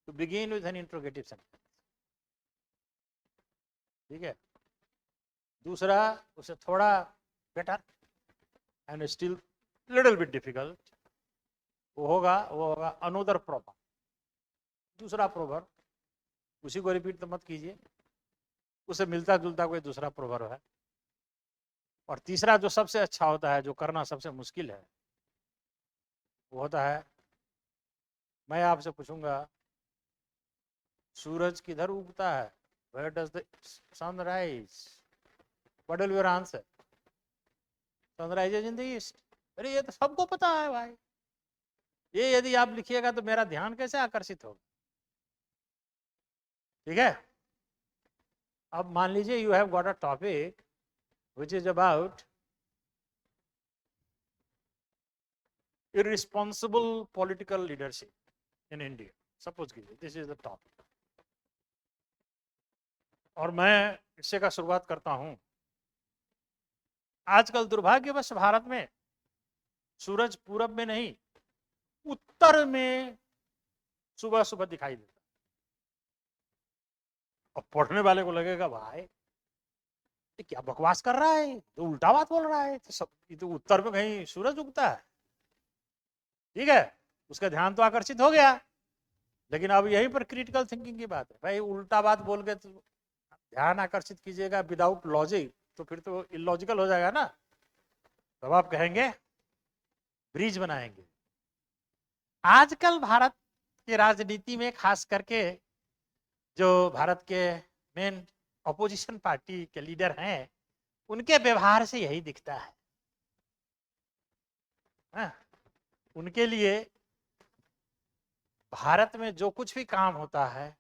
[SPEAKER 1] to begin with an interrogative sentence. ठीक है, दूसरा उसे थोड़ा better and still little bit difficult, वो होगा अनदर प्रोवर्ब। दूसरा प्रोवर्ब, उसी को रिपीट तो मत कीजिए, उसे मिलता जुलता कोई दूसरा प्रोवर्ब है। और तीसरा जो सबसे अच्छा होता है, जो करना सबसे मुश्किल है, वो होता है, मैं आपसे पूछूंगा सूरज किधर उगता है? Where does the sun rise? What will your answer? Sun rises in the east. अरे ये तो सबको पता है भाई, ये यदि आप लिखिएगा तो मेरा ध्यान कैसे आकर्षित होगा? ठीक है, अब मान लीजिए you have got a topic which is about irresponsible political leadership in India. Suppose कीजिए this is the topic, और मैं इससे का शुरुआत करता हूं। आजकल दुर्भाग्यवश भारत में सूरज पूरब में नहीं, उत्तर में सुबह सुबह दिखाई देता। अब पढ़ने वाले को लगेगा भाई ये क्या बकवास कर रहा है, तो उल्टा बात बोल रहा है, तो सब तो उत्तर में कहीं सूरज उगता है। ठीक है, उसका ध्यान तो आकर्षित हो गया, लेकिन अब यहीं पर क्रिटिकल थिंकिंग की बात है। भाई उल्टा बात बोल के तो ध्यान आकर्षित कीजिएगा विदाउट लॉजिक, तो फिर तो इलॉजिकल हो जाएगा ना। तब आप कहेंगे ब्रिज बनाएंगे। आजकल भारत की राजनीति में खास करके जो भारत के मेन अपोजिशन पार्टी के लीडर हैं, उनके व्यवहार से यही दिखता है। उनके लिए भारत में जो कुछ भी काम होता है,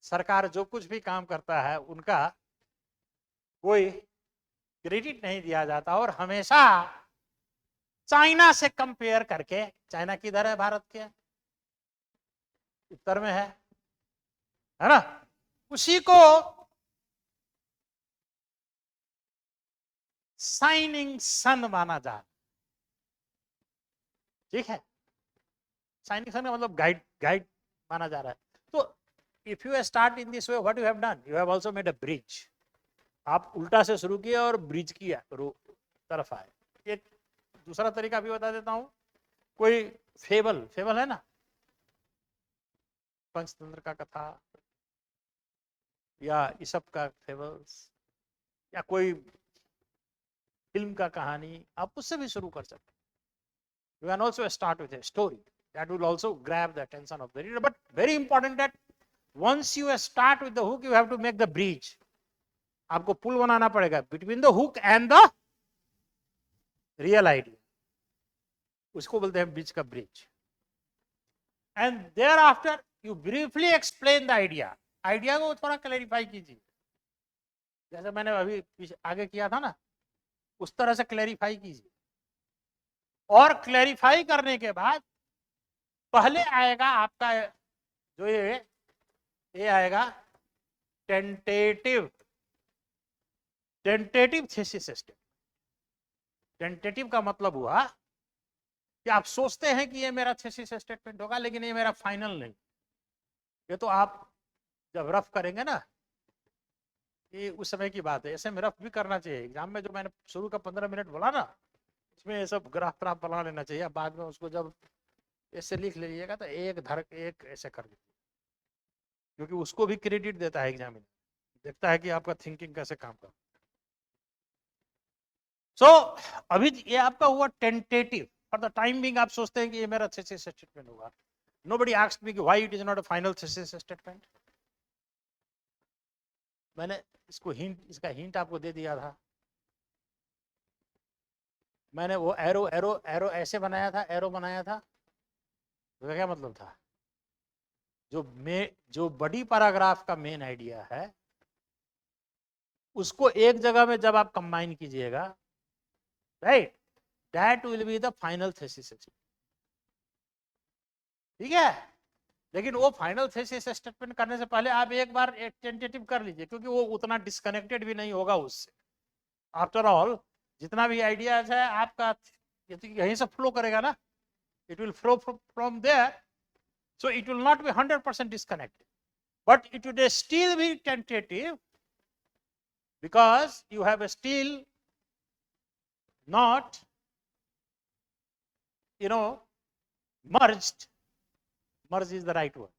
[SPEAKER 1] सरकार जो कुछ भी काम करता है, उनका कोई क्रेडिट नहीं दिया जाता, और हमेशा चाइना से कंपेयर करके, चाइना किधर है भारत के? उत्तर में है ना, उसी को शाइनिंग सन माना जा। ठीक है, शाइनिंग सन का मतलब गाइड माना जा रहा है। तो if you start in this way, what you have done, you have also made a bridge. आप उल्टा से शुरू किए और ब्रिज की तरफ आए। एक दूसरा तरीका भी बता देता हूं, कोई फेबल, फेबल है ना, पंचतंत्र का कथा या ईसप का फेबल्स, या कोई फिल्म का कहानी, आप उससे भी शुरू कर सकते हैं। You can also start with a story that will also grab the attention of the reader, but very important that once you start with the hook you have to make the bridge. आपको पुल बनाना पड़ेगा between the hook and the real idea, उसको बोलते हैं बीच का bridge. And thereafter you briefly explain the idea. Idea को थोड़ा clarify कीजिए, जैसे मैंने अभी आगे किया था ना, उस तरह से क्लैरिफाई कीजिए। और क्लैरिफाई करने के बाद पहले आएगा आपका जो ये आएगा टेंटेटिव थीसिस स्टेटमेंट। टेंटेटिव का मतलब हुआ कि आप सोचते हैं कि ये मेरा थीसिस स्टेटमेंट होगा, लेकिन ये मेरा फाइनल नहीं। ये तो आप जब रफ करेंगे ना, ये उस समय की बात है। ऐसे में रफ भी करना चाहिए। एग्जाम में जो मैंने शुरू का 15 मिनट बोला ना, उसमें ये सब ग्राफ व्राफ बना लेना चाहिए। बाद में उसको जब ऐसे लिख लीजिएगा तो एक धर एक ऐसे कर लीजिए, क्योंकि उसको भी क्रेडिट देता है एग्जामिनर, देखता है कि आपका थिंकिंग कैसे काम कर। सो अभी ये आपका हुआ tentative. For the time being आप सोचते हैं कि ये मेरा थीसिस स्टेटमेंट होगा। नोबडी आस्क्ड मी कि why it is not a final thesis statement. मैंने इसको इसका हिंट आपको दे दिया था। मैंने वो एरो एरो एरो ऐसे बनाया था, एरो बनाया था, तो क्या मतलब था? जो बड़ी पैराग्राफ का मेन आइडिया है, उसको एक जगह में जब आप कंबाइन कीजिएगा, right, that will be the final thesis. ठीक है, लेकिन वो फाइनल थीसिस स्टेटमेंट करने से पहले आप एक बार एक टेंटेटिव कर लीजिए, क्योंकि वो उतना डिस्कनेक्टेड भी नहीं होगा उससे। आफ्टर ऑल जितना भी आइडियाज है आपका यहीं से फ्लो करेगा ना, it will flow from there, so it will not be 100% disconnected, but it would still be tentative, because you have still not merged. Merge is the right word.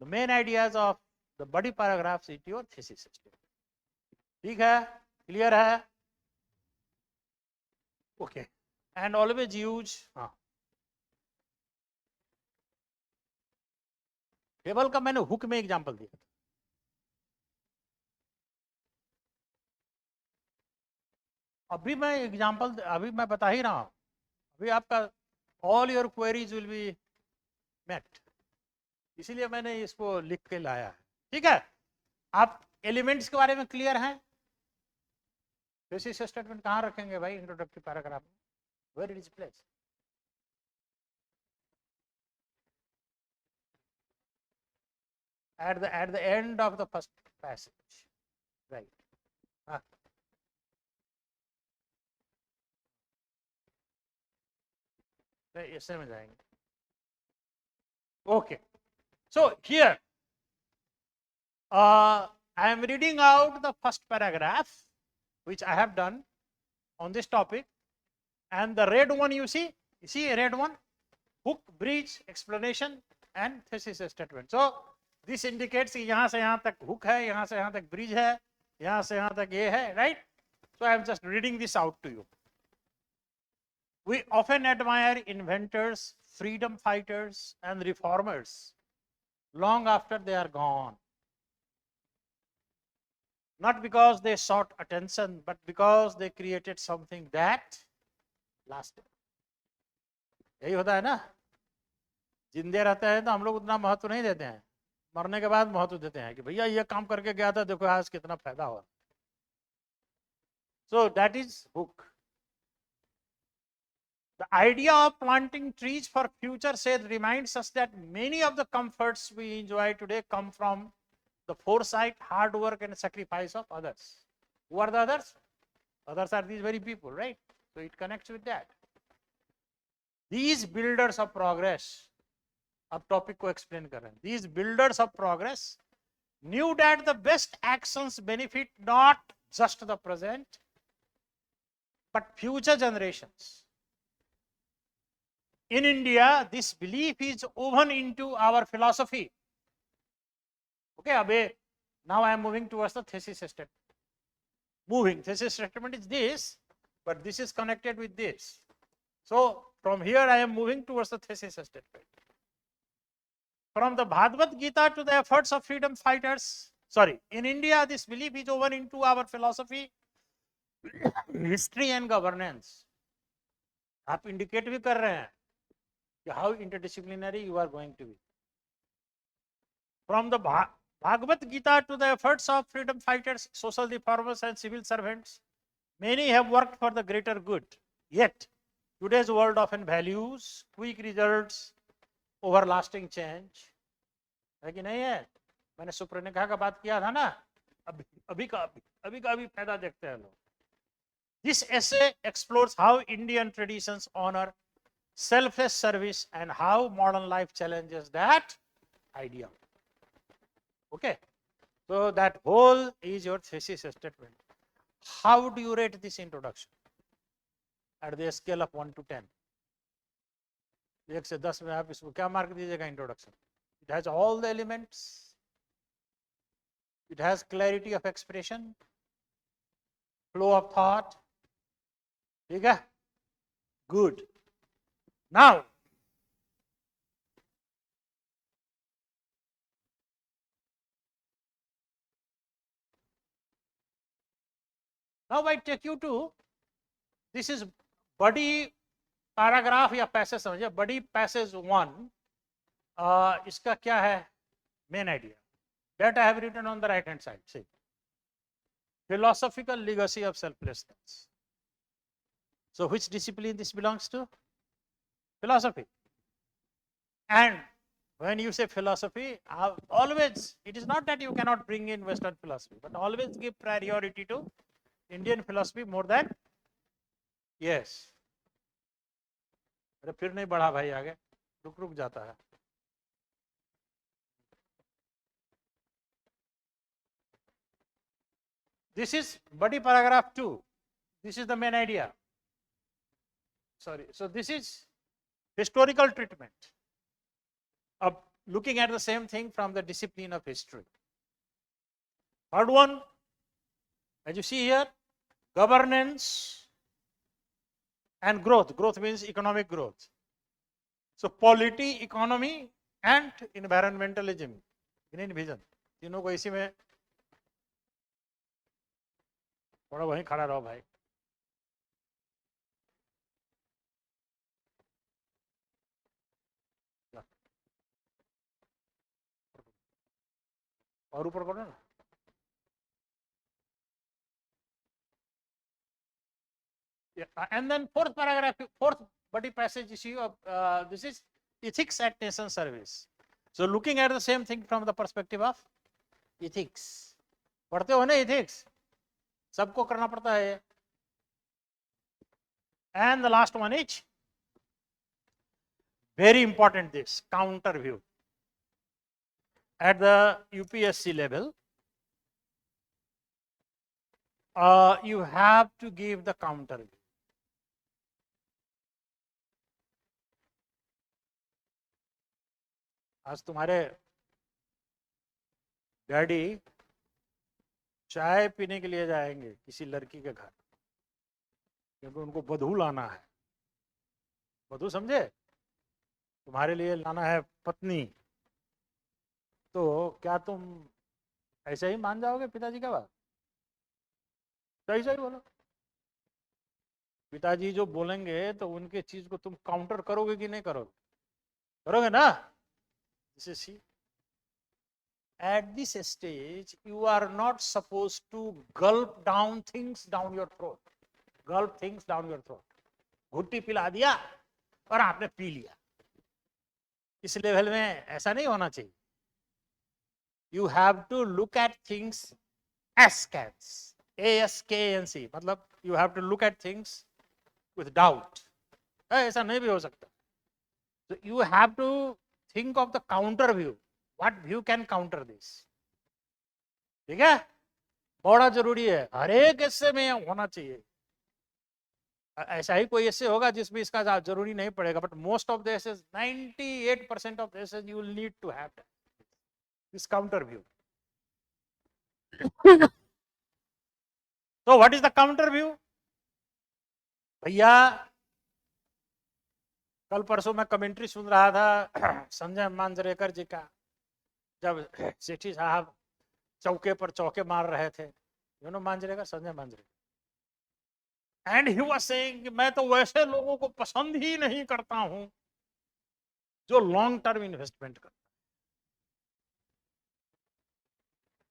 [SPEAKER 1] The main ideas of the body paragraphs into your thesis statement. ठीक है, clear है? Okay, and always use, हाँ, table का मैंने hook में example दिया था। अभी मैं बता ही रहा हूं। अभी आपका all your queries will be met, इसीलिए मैंने इसको लिख के लाया है। ठीक है, आप एलिमेंट्स के बारे में क्लियर हैं? थीसिस स्टेटमेंट कहाँ रखेंगे भाई? इंट्रोडक्टरी पैराग्राफ में, where it is place? at the end of the first passage, right? ऐसे में जाएंगे। Okay, so here I am reading out the first paragraph which I have done on this topic, and the red one you see a red one, hook, bridge, explanation and thesis statement. So this indicates कि यहाँ से यहाँ तक hook है, यहाँ से यहाँ तक bridge है, यहाँ से यहाँ तक ये है, right? So I am just reading this out to you. We often admire inventors, freedom fighters and reformers long after they are gone, not because they sought attention, but because they created something that lasted. यही होता है ना, जिंदे रहते हैं तो हम लोग उतना महत्व नहीं देते हैं, मरने के बाद महत्व देते हैं कि भैया ये काम करके गया था, देखो आज कितना फायदा हुआ। So that is hook. The idea of planting trees for future sake reminds us that many of the comforts we enjoy today come from the foresight, hard work and sacrifice of others. Who are the others? Others are these very people, right? So it connects with that. These builders of progress, अब topic को explain कर रहे हैं। These builders of progress knew that the best actions benefit not just the present but future generations. In India, this belief is woven into our philosophy. Okay, Abhay, now I am moving towards the thesis statement. Thesis statement is this, but this is connected with this. So from here I am moving towards the thesis statement. From the Bhagavad Gita to the efforts of freedom fighters, in India, this belief is woven into our philosophy, history and governance. आप indicate भी कर रहे हैं कि how interdisciplinary you are going to be. From the Bhagavad Gita to the efforts of freedom fighters, social reformers and civil servants, many have worked for the greater good. Yet, today's world often values quick results over lasting change. है कि नहीं है? मैंने सुप्रणिका का बात किया था ना, अभी का फायदा देखते हैं लोग. This essay explores how Indian traditions honor selfless service and how modern life challenges that idea. Okay, so that whole is your thesis statement. How do you rate this introduction at the scale of 1 to 10? 1 से 10 में आप इसको क्या mark दीजिएगा introduction? It has all the elements. It has clarity of expression, flow of thought. ठीक है? Good. Now I take you to, this is body paragraph या passage समझिए, body passage 1. इसका क्या है main idea? That I have written on the right hand side. See, philosophical legacy of selflessness. So which discipline this belongs to? Philosophy. And when you say philosophy, always, it is not that you cannot bring in Western philosophy, but always give priority to Indian philosophy more than, yes. अरे फिर नहीं बढ़ा भाई आगे, रुक जाता है. This is body paragraph 2. This is the main idea. So this is historical treatment of looking at the same thing from the discipline of history. Third one, as you see here, governance and growth. Growth means economic growth. So polity, economy and environmentalism, green vision. तीनों को इसी में थोड़ा वहीं खड़ा रहो भाई. और ऊपर करो ना. And then fourth paragraph, fourth body passage issue of this is ethics at nation service. So looking at the same thing from the perspective of ethics. पढ़ते हो ना ethics? सबको करना पड़ता है. And the last one is very important, this counter view. At the UPSC level, you have to give the counter view. आज तुम्हारे daddy चाय पीने के लिए जाएंगे किसी लड़की के घर, क्योंकि उनको वधू लाना है. वधू समझे? तुम्हारे लिए लाना है पत्नी. तो क्या तुम ऐसे ही मान जाओगे पिताजी का बात? सही सही बोलो. पिताजी जो बोलेंगे तो उनके चीज को तुम काउंटर करोगे कि नहीं करोगे? करोगे ना? See, at this stage, you are not supposed to gulp down things down your throat. Gulp things down your throat. घुट्टी पिला दिया और आपने पी लिया. इस लेवल में ऐसा नहीं होना चाहिए. You have to look at things askance. ASKNC. मतलब you have to look at things with doubt. ऐसा नहीं भी हो सकता. So you have to think of the counter view. What view can counter this? ठीक है? बड़ा जरूरी है. हर एक हिस्से में होना चाहिए. ऐसा ही कोई ऐसे होगा जिसमें इसका जरूरी नहीं पड़ेगा, but most of the essays 98% of the essays you will need to have this counter view. तो what is the counter view? भैया कल परसों मैं कमेंट्री सुन रहा था संजय मांजरेकर जी का, जब सेठी साहब चौके पर चौके मार रहे थे, you know Manjrekar, Sanjay Manjrekar, and he was saying कि मैं तो वैसे लोगों को पसंद ही नहीं करता हूं जो लॉन्ग टर्म इन्वेस्टमेंट करता.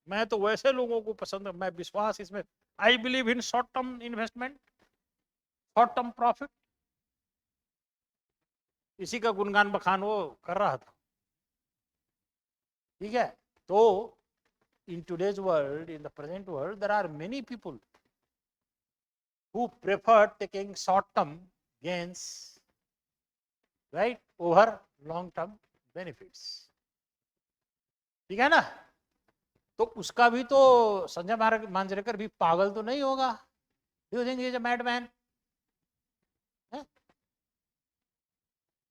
[SPEAKER 1] मैं तो वैसे लोगों को पसंद, मैं विश्वास इसमें, आई believe in short term investment, short term profit. इसी का गुणगान बखान वो कर रहा था. ठीक है, तो in today's world, in the present world, there are many people who prefer taking short-term gains, right, over long-term benefits. ठीक है ना? तो उसका भी तो संजय मांजरेकर भी पागल तो नहीं होगा. Do you think he is a madman?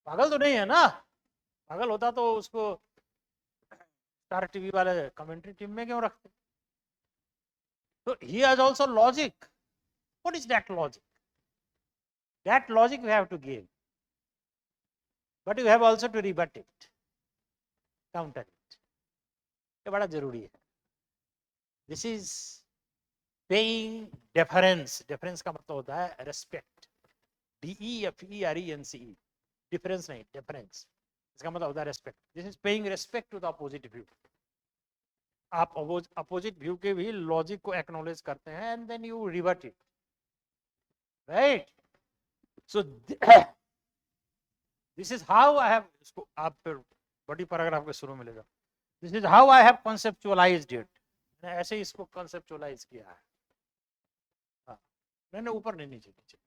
[SPEAKER 1] पागल तो नहीं है ना. पागल होता तो उसको स्टार टीवी वाले कमेंट्री टीम में क्यों रखते? So he has also logic. What is that logic? That logic we have to give, but you have also to rebut it, counter it. ये बड़ा जरूरी है. This is paying deference. Deference का मतलब होता है respect. DEFERENCE. Difference नहीं, deference. इसका मतलब होता है respect. This is paying respect to the opposite view. आप opposite view के भी logic को acknowledge करते हैं and then you rebut it, right? So this is how I have, इसको आप फिर बड़ी पैराग्राफ के शुरू मिलेगा. This is how I have conceptualized it. मैंने ऐसे इसको conceptualize किया है. हाँ, मैंने ऊपर नहीं, नीचे नीचे.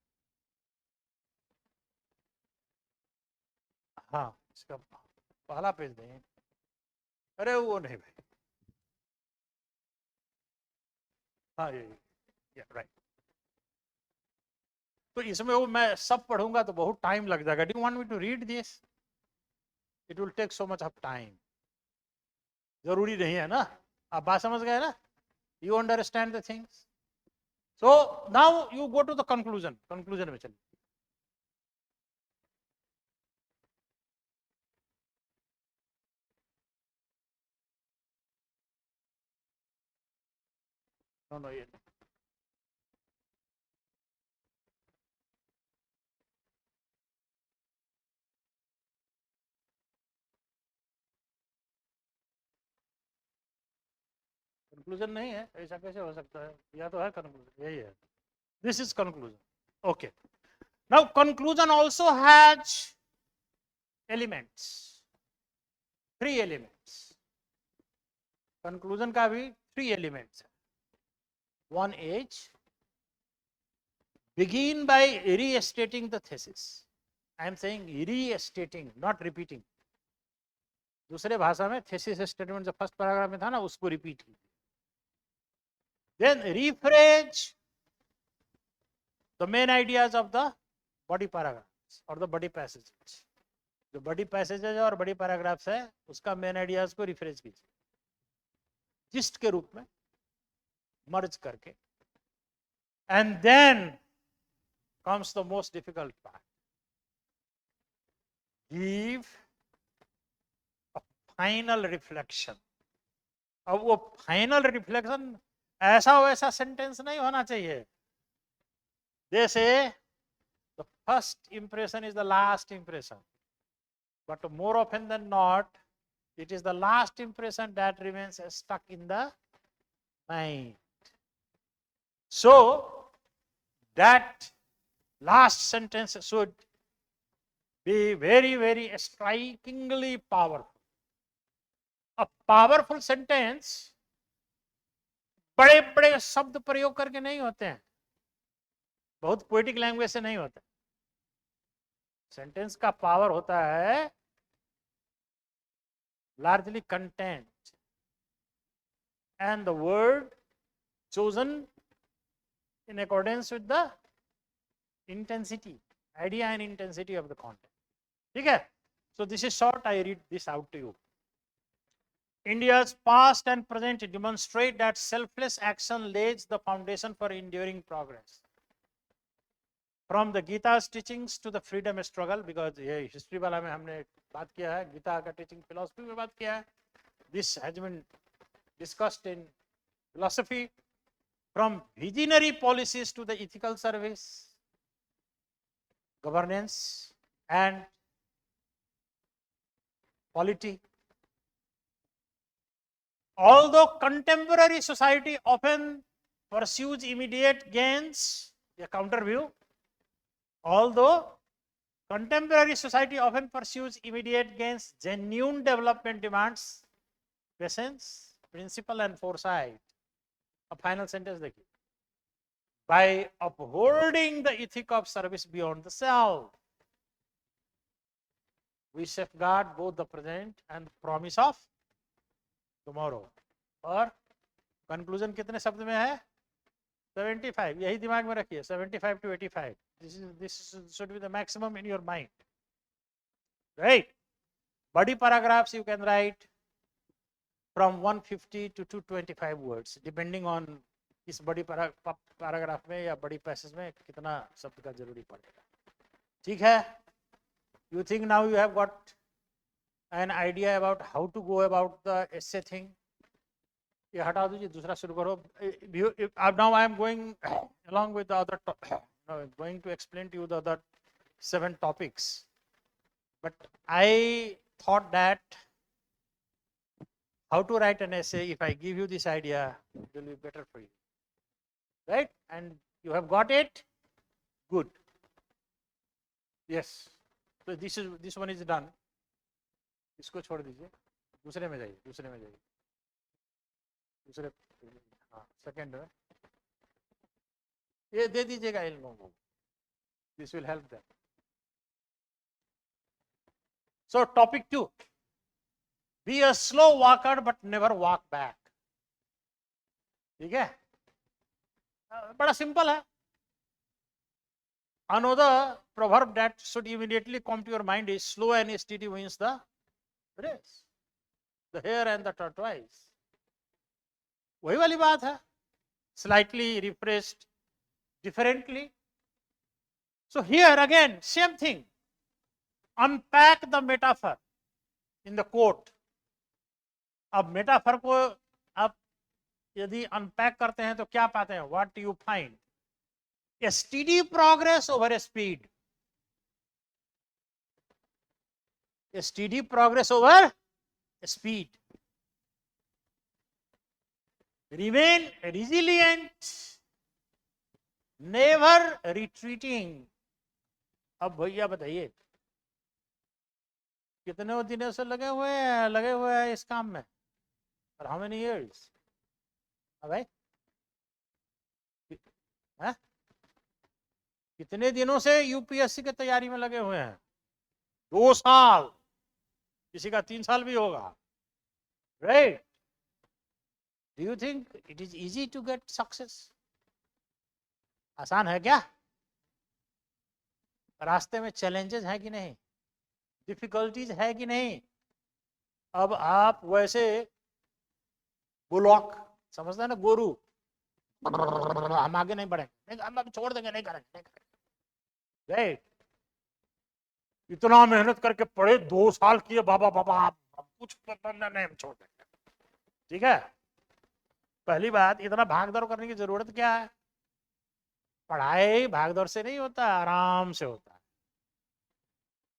[SPEAKER 1] हाँ, इसका पहला पेज दें. अरे वो नहीं भाई. हाँ ये राइट. तो इसमें वो मैं सब पढ़ूंगा तो बहुत टाइम लग जाएगा. Do you want me to read this? It will take so much of time. जरूरी नहीं है ना. आप बात समझ गए ना? You understand the things. So now you go to the conclusion. Conclusion में चलिए. नो ये कंक्लूजन नहीं है. ऐसा कैसे हो सकता है? या तो है कंक्लूजन. यही है. This is conclusion. Okay. Now conclusion also has elements. 3 elements. Conclusion का भी 3 एलिमेंट्स है. One is begin by restating the thesis. I am saying restating, not repeating. दूसरे भाषा में thesis statement जो फर्स्ट पैराग्राफ में था ना, उसको रिपीट कीजिए. Then rephrase the main ideas of the body paragraphs or the body passages. जो body passages और body paragraphs है, उसका main ideas को रिफ्रेश कीजिए, जिस्ट के रूप में मर्ज करके. And then comes the most difficult part. Give a final reflection. अब वो फाइनल रिफ्लेक्शन ऐसा वैसा सेंटेंस नहीं होना चाहिए. जैसे the first impression is the last impression, but more often than not, it is the last impression that remains stuck in the mind. So that last sentence should be very, very strikingly powerful. A powerful sentence बड़े बड़े शब्द प्रयोग करके नहीं होते हैं, बहुत poetic language से नहीं होता. सेंटेंस का पावर होता है largely content and the word chosen in accordance with the intensity, idea and intensity of the content. Okay, so this is short. I read this out to you. India's past and present demonstrate that selfless action lays the foundation for enduring progress. From the Gita's teachings to the freedom struggle, because ये history वाला में हमने बात किया है, गीता का teaching philosophy में बात किया है. This has been discussed in philosophy. From visionary policies to the ethical service, governance, and polity. Although contemporary society often pursues immediate gains, a counter view. Although contemporary society often pursues immediate gains, genuine development demands patience, principle, and foresight. A final sentence देखिए. By upholding the ethic of service beyond the self, we safeguard both the present and the promise of tomorrow. और conclusion कितने शब्द में है? 75. यही दिमाग में रखिए. 75 to 85. This should be the maximum in your mind. Right? Body paragraphs you can write from 150 to 225 words, depending on इस बड़ी पैराग्राफ में या बड़ी पैसेज में कितना शब्द का जरूरी पड़ेगा. ठीक है? You think now you have got an idea about how to go about the essay thing? ये हटा दीजिए, दूसरा शुरू करो. Now I am going along with the other, going to explain to you the other 7 topics. But I thought that how to write an essay, if I give you this idea, it will be better for you. Right? And you have got it? Good. Yes. So this one is done. इसको छोड़ दीजिए, दूसरे में जाइए, दूसरे हाँ second में ये दे दीजिएगा इन लोगों को. This will help them. So topic 2, be a slow walker but never walk back. ठीक है, बड़ा सिंपल है. Another proverb that should immediately come to your mind is slow and steady wins the race. The hare and the tortoise. वही वाली बात है, slightly rephrased differently. So here again same thing. Unpack the metaphor in the quote. अब metaphor को आप यदि unpack करते हैं तो क्या पाते हैं? What do you find? A steady progress over a speed. A steady progress over a speed. Remain resilient, never retreating. अब भैया बताइए कितने दिनों से लगे हुए हैं इस काम में? For how many years? भाई कितने दिनों से यूपीएससी की तैयारी में लगे हुए हैं? 2 साल, किसी का 3 साल भी होगा. Right? Do you think it is easy to get success? आसान है क्या? रास्ते में चैलेंजेस है कि नहीं? डिफिकल्टीज है कि नहीं? अब आप वैसे बुलॉक समझते हैं ना, गोरू, हम आगे नहीं बढ़ेंगे, हम छोड़ देंगे, नहीं करेंगे. राइट? इतना मेहनत करके पढ़े, 2 साल किए, बाबा कुछ नहीं, हम छोड़ देंगे. ठीक है, पहली बात, इतना भागदौड़ करने की जरूरत क्या है? पढ़ाई भागदौड़ से नहीं होता, आराम से होता है.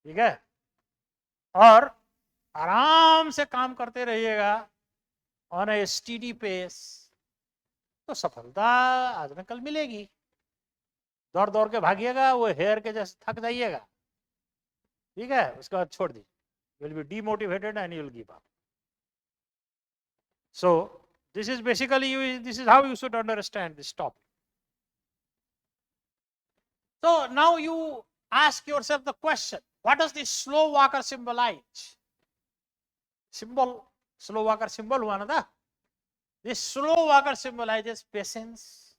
[SPEAKER 1] ठीक है, और आराम से काम करते रहिएगा ऑन ए स्टीडी पेस, तो सफलता आज न कल मिलेगी. दौड़ दौड़ के भागिएगा, वो हेयर के जैसे थक जाइएगा. ठीक है, उसके बाद छोड़ दीजिए. You will be demotivated and you will give up. So this is basically this is how you should understand this topic. So now you ask yourself the question, what does this slow walker symbolize? Slow walker symbol हुआ ना था. This slow walker symbolizes patience,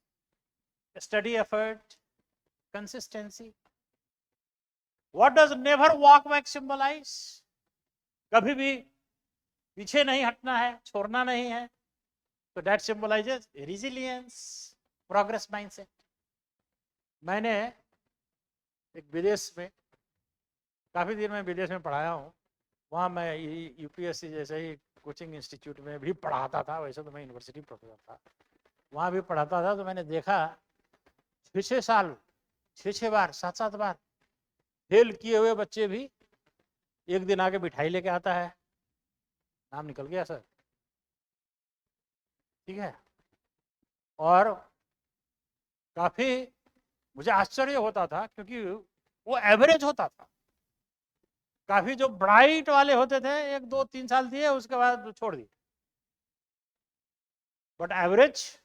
[SPEAKER 1] steady effort, consistency. What does never walk back symbolise? कभी भी पीछे नहीं हटना है, छोड़ना नहीं है. तो that symbolizes resilience, progress mindset. मैंने एक विदेश में काफी दिन में विदेश में पढ़ाया हूँ. वहाँ मैं यूपीएससी जैसे ही कोचिंग इंस्टीट्यूट में भी पढ़ाता था. वैसे तो मैं यूनिवर्सिटी प्रोफेसर था, वहाँ भी पढ़ाता था. तो मैंने देखा 6-6 साल 6-6 बार 7-7 बार फेल किए हुए बच्चे भी एक दिन आके मिठाई लेके आता है, नाम निकल गया सर, ठीक है. और काफी मुझे आश्चर्य होता था क्योंकि वो एवरेज होता था. काफी जो ब्राइट वाले होते थे 1-2-3 साल दिए, उसके बाद छोड़ दिए. बट एवरेज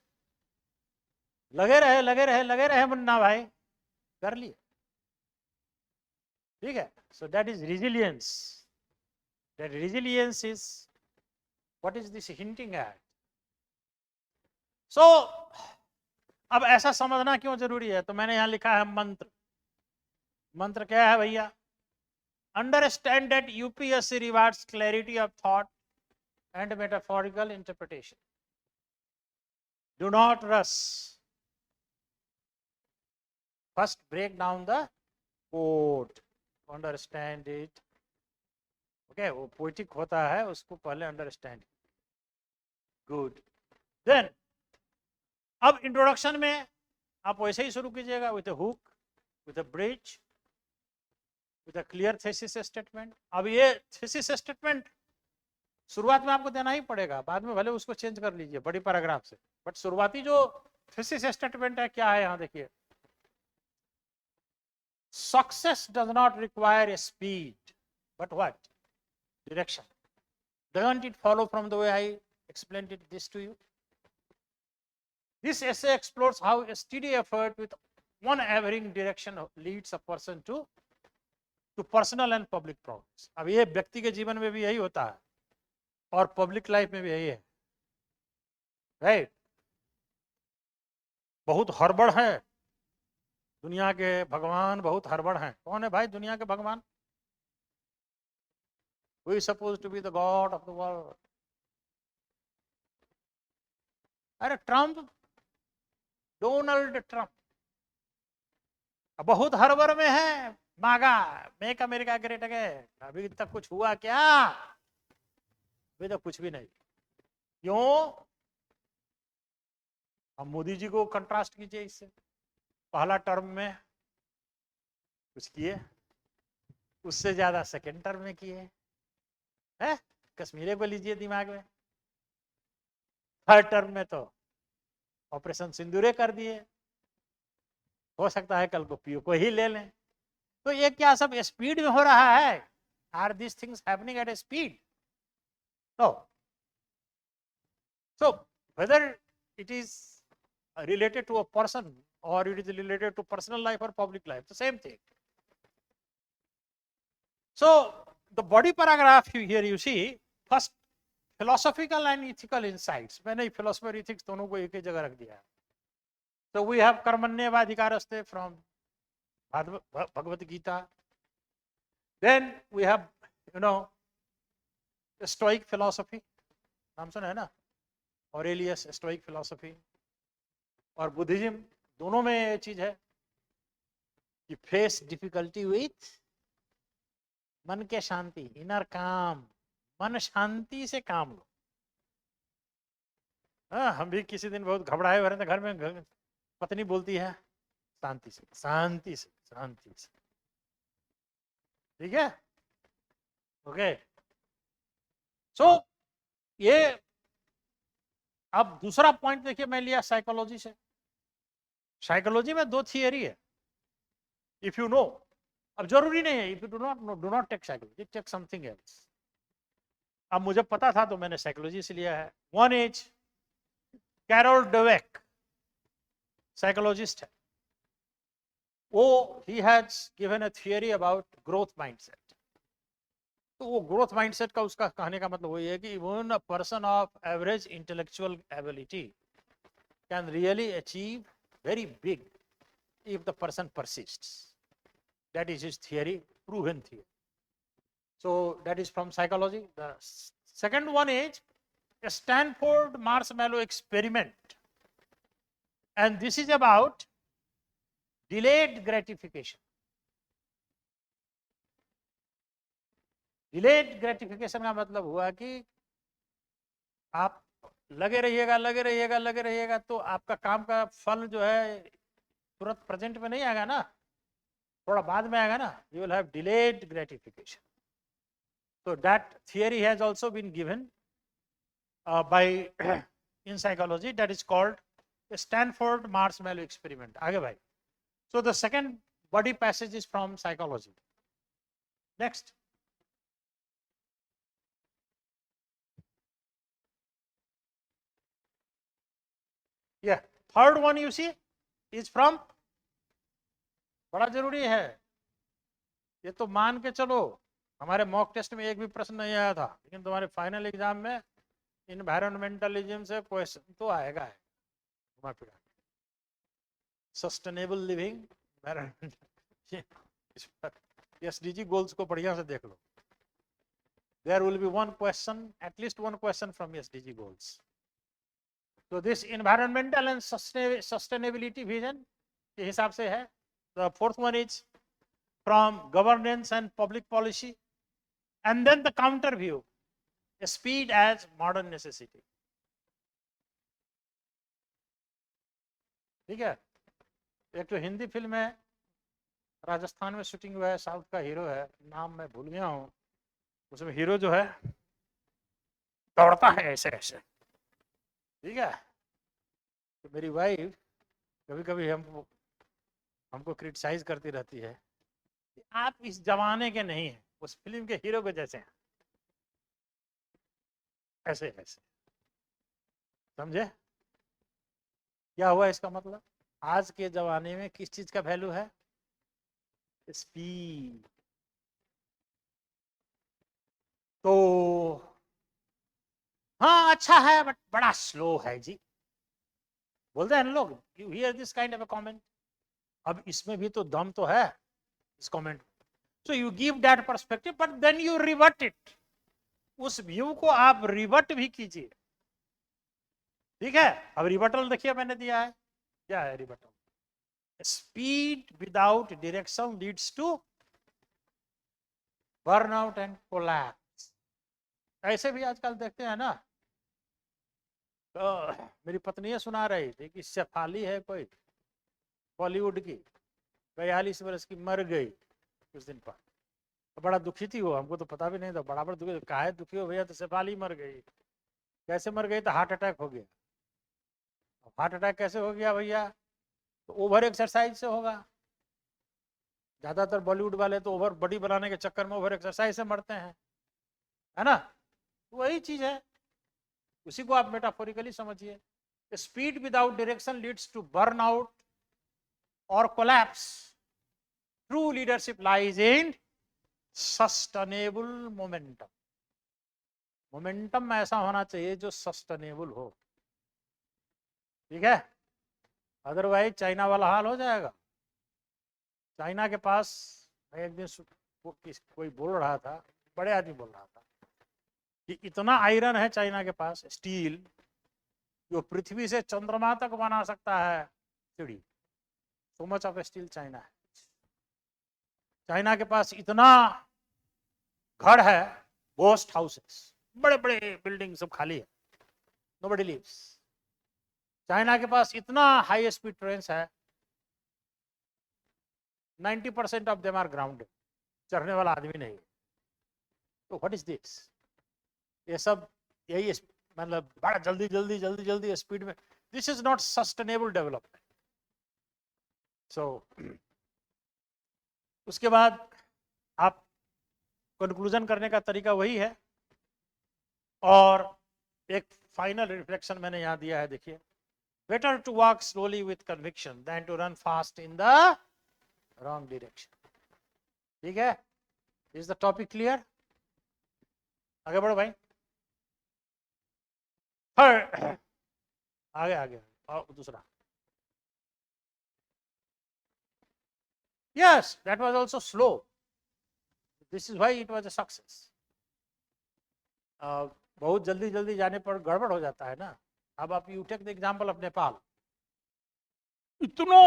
[SPEAKER 1] लगे रहे मुन्ना भाई, कर लिए. ठीक है. So that is resilience. That resilience is what is this hinting at. So अब ऐसा समझना क्यों जरूरी है? तो मैंने यहां लिखा है मंत्र. मंत्र क्या है भैया? Understand that UPSC rewards clarity of thought and metaphorical interpretation. Do not rush. First break down the code, understand it. Okay, वो पोइटिक होता है, उसको पहले अंडरस्टैंड. गुड. देन अब इंट्रोडक्शन में आप वैसे ही शुरू कीजिएगा, with a hook, with a bridge, with a clear thesis statement. अब ये थीसिस स्टेटमेंट शुरुआत में आपको देना ही पड़ेगा, बाद में भले उसको चेंज कर लीजिए बड़ी पैराग्राफ से. बट शुरुआती जो थीसिस स्टेटमेंट है क्या है, यहाँ देखिए. Success does not require a speed, but what? Direction. Doesn't it follow from the way I explained this to you? This essay explores how a steady effort with one varying direction leads a person to personal and public progress. अब ये व्यक्ति के जीवन में भी यही होता है और पब्लिक लाइफ में भी यही है, राइट? बहुत हड़बड़ है. दुनिया के भगवान बहुत हड़बड़ हैं. कौन है भाई दुनिया के भगवान? Who is supposed to be the God of the world? अरे ट्रम्प, डोनाल्ड ट्रम्प बहुत हड़बड़ में है. मागा, मेक अमेरिका ग्रेट अगेन. अभी तक कुछ हुआ क्या? अभी तक कुछ भी नहीं. क्यों? अब मोदी जी को कंट्रास्ट कीजिए इससे. पहला टर्म में कुछ किए, उससे ज्यादा सेकेंड टर्म में किए है. कश्मीर को लीजिए दिमाग में. थर्ड टर्म में तो ऑपरेशन सिंदूरे कर दिए. हो सकता है कल को पीओ को ही ले लें. तो ये क्या सब स्पीड में हो रहा है? Are this things happening at a speed? No. So whether it is related to a person or it is related to personal life or public life, the same thing. So the body paragraph here you see, first philosophical and ethical insights. मैंने philosophy ethics दोनों को एक ही जगह रख दिया है. So we have कर्मण्येवाधिकारस्ते from Bhagavad Gita. Then we have stoic philosophy. नाम सुना है ना? Aurelius stoic philosophy. और बुद्धिज्म, दोनों में ये चीज है कि फेस डिफिकल्टी विथ मन के शांति, इनर काम. मन शांति से काम लो. हम भी किसी दिन बहुत घबराए हुए थे घर में, पत्नी बोलती है शांति से शांति से शांति से. ठीक है, ओके. सो ये अब दूसरा पॉइंट देखिए, मैं लिया साइकोलॉजी से. साइकोलॉजी में दो थियरी है. इफ यू नो, अब जरूरी नहीं है, if you do not know, do not take psychology, take something else. अब मुझे पता था तो मैंने साइकोलॉजी से लिया है. One is carol Dweck, psychologist है. वो he has given a theory about growth mindset. तो वो ग्रोथ माइंडसेट का उसका कहने का मतलब वही है कि even a person of average intellectual ability can really achieve very big if the person persists. That is his theory, proven theory. So that is from psychology. The second one is a Stanford marshmallow experiment, and this is about delayed gratification. Delayed gratification का मतलब हुआ कि आप लगे रहिएगा तो आपका काम का फल जो है तुरंत प्रेजेंट में नहीं आएगा ना, थोड़ा बाद में आएगा ना. You will have delayed gratification. So that theory has also been given by in psychology. That is called the Stanford marshmallow experiment. आगे भाई. So the second body passage is from psychology. Next. Yeah. Third one you see is from, बड़ा जरूरी है. ये तो मान के चलो हमारे मॉक टेस्ट में एक भी प्रश्न नहीं आया था, लेकिन तुम्हारे फाइनल एग्जाम में इन्वायरमेंटलिज्म से क्वेश्चन तो आएगा है. घुमा फिरा सस्टेनेबल लिविंग, एसडीजी गोल्स को बढ़िया से देख लो. There will be one question, at least one question from SDG goals. So this environmental and sustainability vision के हिसाब से है. The fourth one is from governance and public policy, and then the counter view, speed as modern necessity. ठीक है. एक तो Hindi film है, राजस्थान में शूटिंग हुआ है, साउथ का हीरो है, नाम मैं भूल गया हूँ. उसमें हीरो जो है दौड़ता है ऐसे ऐसे. ठीक है. तो मेरी वाइफ कभी कभी हमको क्रिटिसाइज करती रहती है कि आप इस जमाने के नहीं हैं, उस फिल्म के हीरो के जैसे हैं, ऐसे ऐसे. समझे क्या हुआ इसका मतलब? आज के जमाने में किस चीज का वैल्यू है? स्पीड. तो हाँ अच्छा है बट बड़ा स्लो है जी, बोलते हैं ना लोग. You hear this kind of a comment. अब इसमें भी तो दम तो है इस comment. So you give that perspective but then you revert it. उस व्यू को आप रिवर्ट भी कीजिए. ठीक है. अब रिवर्टल देखिए मैंने दिया है. क्या है rebuttal? Speed without direction leads to burnout and collapse. ऐसे भी आजकल देखते हैं ना. तो मेरी पत्नी सुना रही थी कि शेफाली है कोई बॉलीवुड की, 42 वर्ष की, मर गई कुछ दिन पर. तो बड़ा दुखी थी वो, हमको तो पता भी नहीं था. बड़ा दुखी. काहे दुखी हो भैया? तो शेफाली मर गई. कैसे मर गई? तो हार्ट अटैक हो गया. हार्ट अटैक कैसे हो गया भैया? तो ओवर एक्सरसाइज से होगा. ज्यादातर बॉलीवुड वाले तो ओवर बॉडी बनाने के चक्कर में ओवर एक्सरसाइज से मरते हैं, है ना. वही चीज है, उसी को आप मेटाफोरिकली समझिए. Speed without direction leads to burn out और collapse. True leadership lies in sustainable momentum. Momentum ऐसा होना चाहिए जो सस्टेनेबल हो. ठीक है. अदरवाइज चाइना वाला हाल हो जाएगा. चाइना के पास एक दिन कोई बोल रहा था, बड़े आदमी बोल रहा था कि इतना आयरन है चाइना के पास, स्टील, जो पृथ्वी से चंद्रमा तक बना सकता है सीढ़ी. सो मच ऑफ स्टील चाइना है. चाइना के पास इतना घर है, गोस्ट हाउसेस, बड़े बड़े बिल्डिंग सब खाली है, नोबडी लिव्स. चाइना के पास इतना हाई स्पीड ट्रेन है, 90% ऑफ देम आर ग्राउंडेड. चढ़ने वाला आदमी नहीं. तो व्हाट इज दिस? ये सब यही मतलब बड़ा जल्दी जल्दी जल्दी जल्दी स्पीड में. This is not sustainable development. So उसके बाद आप कंक्लूजन करने का तरीका वही है. और एक फाइनल रिफ्लेक्शन मैंने यहां दिया है, देखिए. Better to walk slowly with conviction than to run fast in the wrong direction. ठीक है. Is the topic clear? आगे बढ़ो भाई. आगे आगे और दूसरा Yes, that was also slow. This is why it was a success. बहुत जल्दी जल्दी जाने पर गड़बड़ हो जाता है ना. अब आप you take the example of Nepal. इतना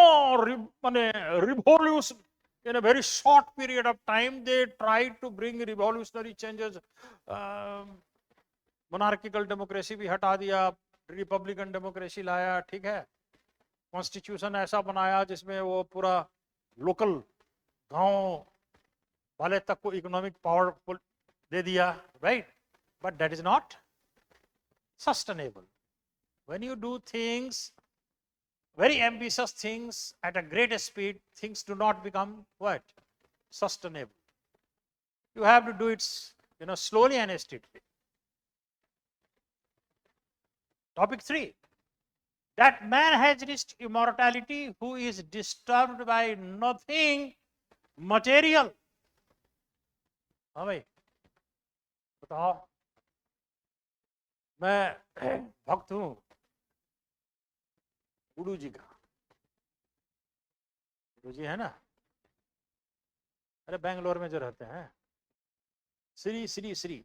[SPEAKER 1] माने revolution in a very short period of time they tried to bring revolutionary changes. monarchical democracy भी हटा दिया, रिपब्लिकन डेमोक्रेसी लाया, ठीक है. कॉन्स्टिट्यूशन ऐसा बनाया जिसमें वो पूरा लोकल गांव वाले तक को इकोनॉमिक पावर दे दिया, right. But that is not sustainable. When you do things, very ambitious things at a great speed, things do not become what? Sustainable. You have to do it, slowly and steadily. Topic 3. That man has reached immortality who is disturbed by nothing material. हाँ भाई, बताओ. मैं भक्त हूं गुरु जी का. गुरु जी है ना, अरे बेंगलोर में जो रहते हैं, श्री श्री श्री.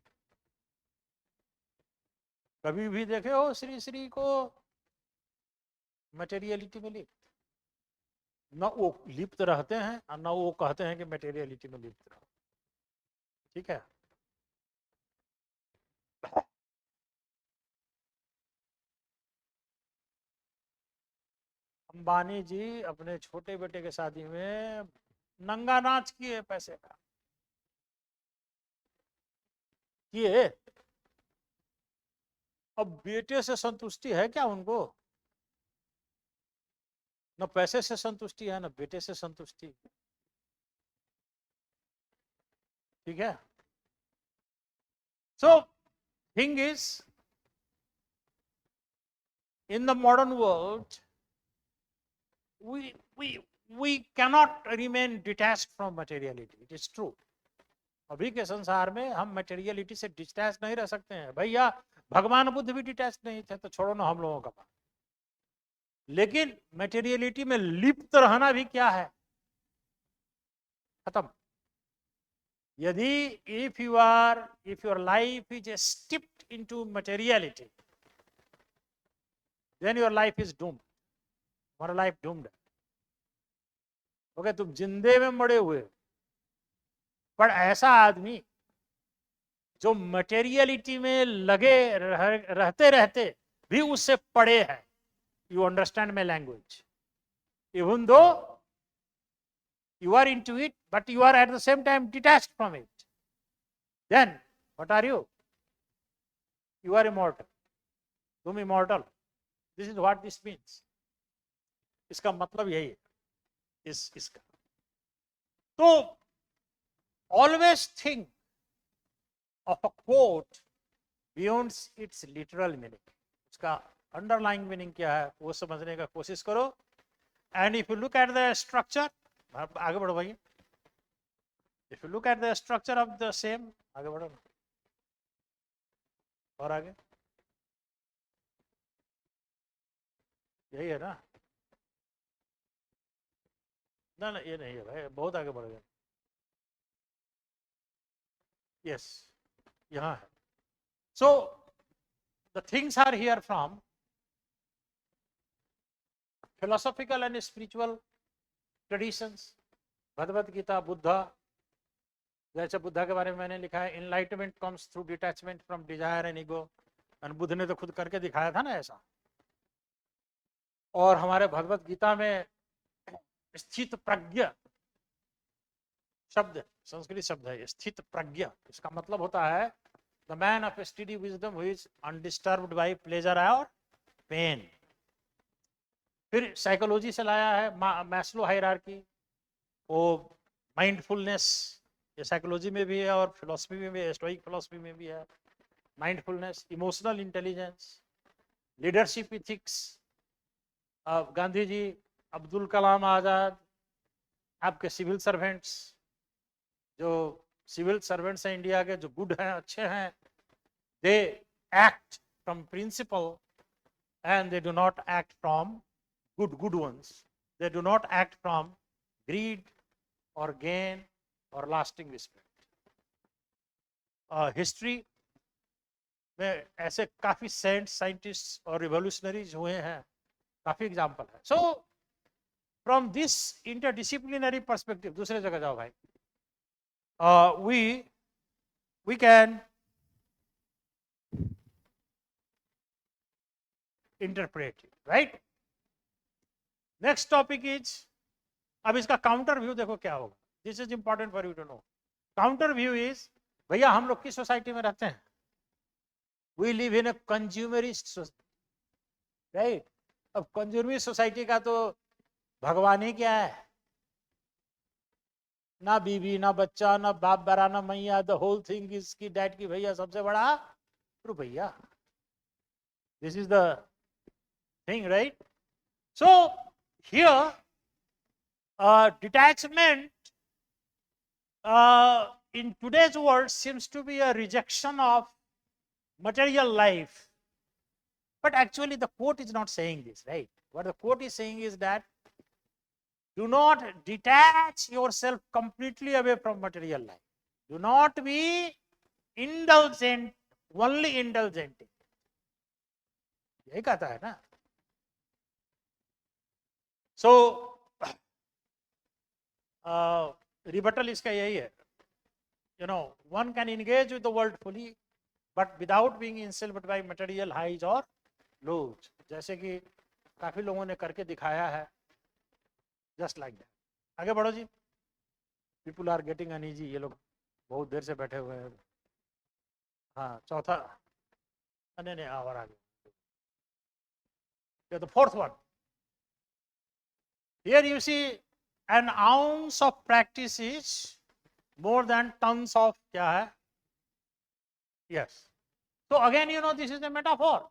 [SPEAKER 1] कभी भी देखे हो श्री श्री को मटेरियलिटी में लिप्त? न वो लिप्त रहते हैं और न वो कहते हैं कि मटेरियलिटी में लिप्त रहो. ठीक है. अंबानी जी अपने छोटे बेटे के शादी में नंगा नाच किए पैसे का, किए. अब बेटे से संतुष्टि है क्या उनको? न पैसे से संतुष्टि है, न बेटे से संतुष्टि. ठीक है. So thing is, in the modern world we cannot remain detached from materiality. It is true. अभी के संसार में हम मटेरियलिटी से डिटैच नहीं रह सकते हैं. भैया भगवान बुद्ध भी डिटैच नहीं थे, तो छोड़ो ना हम लोगों का बात. लेकिन मटेरियलिटी में लिप्त रहना भी क्या है? खत्म. यदि if your life is steeped into materiality, then your life is doomed. हमारा लाइफ डूम्ड है. ओके, तुम जिंदे में मरे हुए. पर ऐसा आदमी जो मटेरियलिटी में लगे रहते रहते भी उससे पड़े है. You understand my language? Even though you are into it, but you are at the same time detached from it, then what are you? You are immortal. तुम immortal. This is what this means. इसका मतलब यही है इसका. तो always think of a quote beyond its literal meaning. उसका underlying meaning क्या है वो समझने का कोशिश करो. And if you look at the structure, आगे बढ़ो भाई. If you look at the structure of the same, आगे बढ़ो ना, और आगे. यही है ना? ना ये नहीं है भाई, बहुत आगे बढ़ गए. यस, यहाँ है. So the things are here from philosophical and spiritual traditions. Bhagavad Gita, Buddha, जैसे बुद्धा के बारे में मैंने लिखा है, enlightenment comes through detachment from desire and ego. और बुद्ध ने तो खुद करके दिखाया था ना ऐसा. और हमारे भगवत गीता में स्थित प्रज्ञ शब्द, संस्कृत शब्द है स्थित प्रज्ञ. इसका मतलब होता है the man of study wisdom who is undisturbed by pleasure और पेन. फिर साइकोलॉजी से लाया है मैस्लो हायरार्की. वो माइंडफुलनेस, ये साइकोलॉजी में भी है और फिलोसफी में भी है, स्टोइक फिलोसफी में भी है. Mindfulness, emotional intelligence, leadership ethics. Gandhi ji, Abdul Kalam Azad, आपके सिविल सर्वेंट्स, जो सिविल सर्वेंट्स हैं इंडिया के, जो गुड हैं, अच्छे हैं, they act from principle and they do not act from good ones. They do not act from greed, or gain or lasting respect. History में ऐसे काफी सेंट्स, साइंटिस्ट और रिवोल्यूशनरीज हुए हैं, काफी एग्जाम्पल है. So from this interdisciplinary perspective, दूसरे जगह जाओ भाई, we can interpret it, right? Next topic is, अब इसका काउंटर व्यू देखो क्या होगा. This is important for you to know. Counter view is, भैया हम लोग किस सोसाइटी में रहते हैं? We live in a consumerist, right? अब कंज्यूमरिस्ट सोसाइटी का तो भगवान ही क्या है, ना बीवी ना बच्चा ना बाप बरा ना मैया, द होल थिंग इज की डैड की भैया सबसे बड़ा रुपया. This is the thing, right? So here detachment in today's world seems to be a rejection of material life. But actually the quote is not saying this, right? What the quote is saying is that do not detach yourself completely away from material life. Do not be indulgent, only indulgent. यही कहता है ना. So rebuttal इसका यही है, you know, one can engage with the world fully but without being enslaved by material highs or lows, जैसे कि काफी लोगों ने करके दिखाया है. Just like that. आगे बढ़ो जी. पीपुल आर गेटिंग अनईजी, ये लोग बहुत देर से बैठे हुए हैं. हाँ, चौथा, नहीं नहीं और आगे. The fourth one, here you see an ounce of practice is more than tons of क्या है? Yes. So again, you know, this is a metaphor.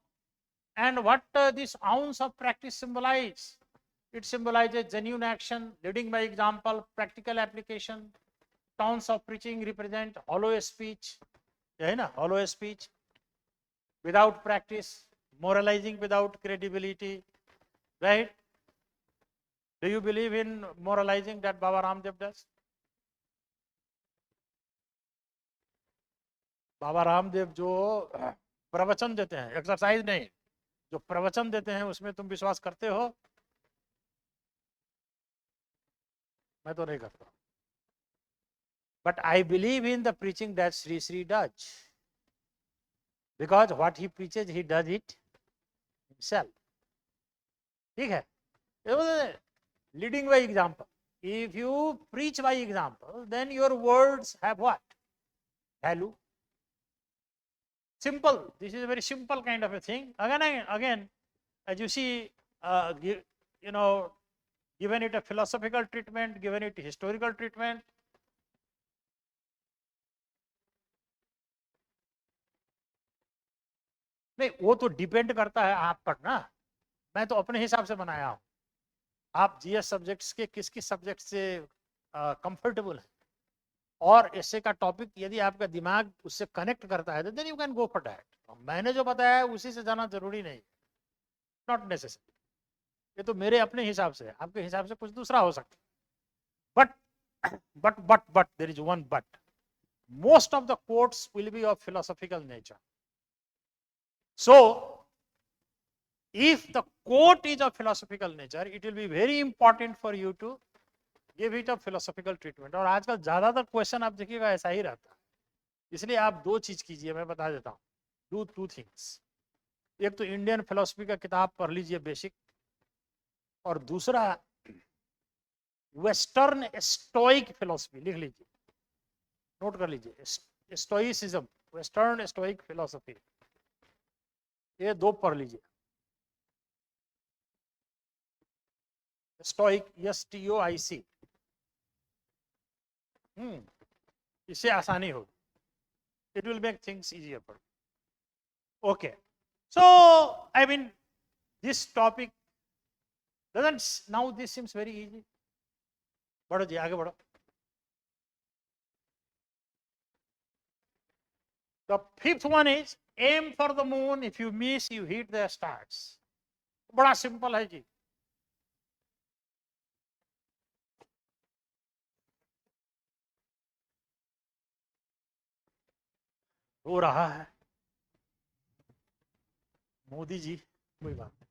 [SPEAKER 1] And what this ounce of practice symbolize? It symbolizes genuine action, leading by example, practical application. Tons of preaching represent hollow speech. है ना, hollow speech. Without practice, moralizing without credibility, right? Do you believe in moralizing that Baba Ramdev does? Baba Ramdev जो प्रवचन देते हैं, exercise नहीं, जो प्रवचन देते हैं उसमें तुम विश्वास करते हो? मैं तो नहीं करता. But I believe in the preaching that Shri Shri does, because what he preaches he does it himself. ठीक है? Leading by example. If you preach by example, then your words have what? Value. Simple. This is a very simple kind of a thing. Again, as you see, you know, given it a philosophical treatment, given it historical treatment. नहीं, वो तो depend करता है आप पर ना. मैं तो अपने हिसाब से बनाया हूं. आप जीएस सब्जेक्ट्स के किस किस सब्जेक्ट से कंफर्टेबल है, और ऐसे का टॉपिक यदि आपका दिमाग उससे कनेक्ट करता है, then you can go for that. मैंने जो बताया है उसी से जाना जरूरी नहीं, नॉट नेसेसरी. ये तो मेरे अपने हिसाब से है, आपके हिसाब से कुछ दूसरा हो सकता है. but there is one but. Most of the quotes will be of philosophical nature. So if the quote is of philosophical nature, it will be very important for you to give it a philosophical treatment. और आजकल ज्यादातर question आप देखिएगा ऐसा ही रहता है. इसलिए आप दो चीज कीजिए, मैं बता देता हूँ. Do two things. एक तो इंडियन फिलोसफी का किताब पढ़ लीजिए बेसिक, और दूसरा वेस्टर्न स्टोइक फिलोसफी लिख लीजिए, नोट कर लीजिए. स्टोइसिज्म, वेस्टर्न स्टोइक फिलोसफी, ये दो पढ़ लीजिए. Stoic, STOIC. इससे आसानी होगी. It will make things easier for you. Okay. So, I mean, this topic doesn't, now this seems very easy. बढ़ो जी, आगे बढ़ो. The fifth one is aim for the moon. If you miss, you hit the stars. बड़ा simple है जी. रो रहा है मोदी जी। कोई बात नहीं,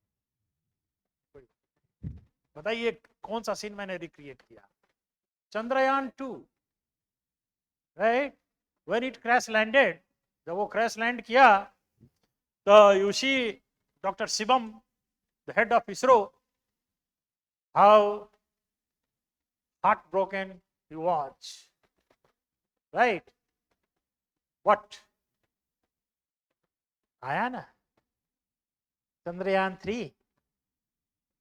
[SPEAKER 1] बताइए कौन सा सीन मैंने रिक्रिएट किया? Chandrayaan 2, right? When it crash landed, जब वो क्रैश लैंड किया तो you see doctor Shivam, the head of ISRO, how heartbroken he was, right? What? आया ना Chandrayaan 3,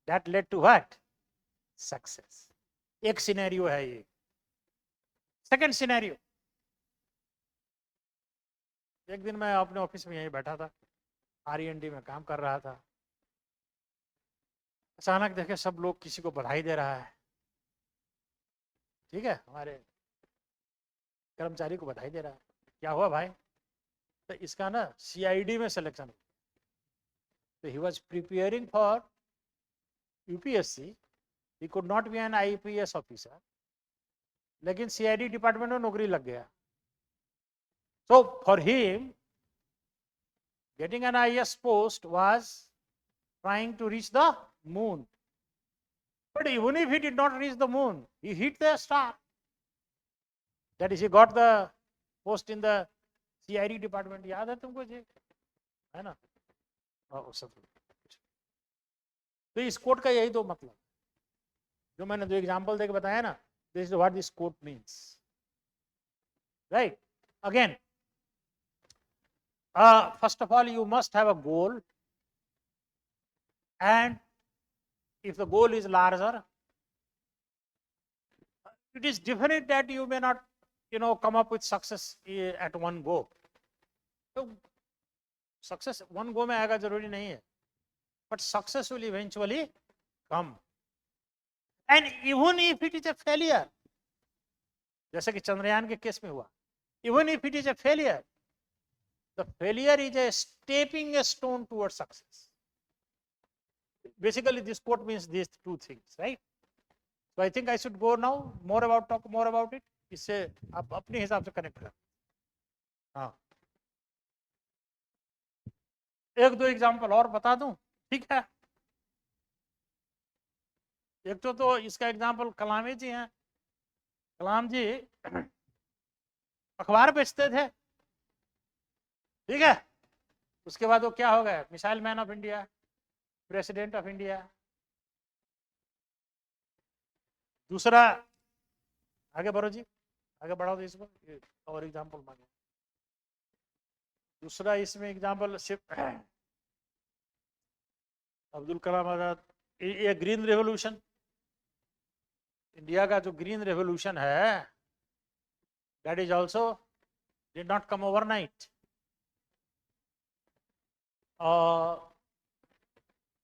[SPEAKER 1] that led to what? Success. एक सिनेरियो है ये। सेकंड सिनेरियो, एक दिन मैं अपने ऑफिस में यहीं बैठा था, R&D में काम कर रहा था। अचानक देखे सब लोग किसी को बधाई दे रहा है, ठीक है, हमारे कर्मचारी को बधाई दे रहा है। क्या हुआ भाई? तो इसका ना CID में सिलेक्शन हुआ। तो he was preparing for UPSC, he could not be an IPS officer, लेकिन CID डिपार्टमेंट में नौकरी लग गया। So for him, getting an IS post was trying to reach the moon. But even if he did not reach the moon, he hit the star. That is, he got the post in the CID department. याद है तुमको जी? है ना? सब। तो इस quote का यही दो मतलब, जो मैंने दो एग्जांपल देके बताया ना, this is what this quote means, right? Again, first of all, you must have a goal, and if the goal is larger, it is definite that you may not, come up with success at one go. तो success one go में आएगा जरूरी नहीं है, but success will eventually come. And even if it is a failure, जैसे कि चंद्रयान के case में हुआ, even if it is a failure, the failure is a stepping stone towards success. Basically, this quote means these two things, right? So I think I should go now, talk more about it. इससे आप अपने हिसाब से connect कर। हाँ, एक दो example और बता दूं, ठीक है? एक तो इसका एग्जांपल कलामी जी हैं। कलाम जी अखबार बेचते थे, ठीक है? उसके बाद वो क्या हो गए? Missile man of India, president of India. दूसरा, आगे बढ़ो जी, आगे बढ़ाओ तो इसको और एग्जांपल मांगे। दूसरा इसमें एग्जांपल सिर्फ अब्दुल कलाम आजाद, ये ग्रीन रेवोल्यूशन, इंडिया का जो ग्रीन रेवोल्यूशन है, that is also did not come overnight.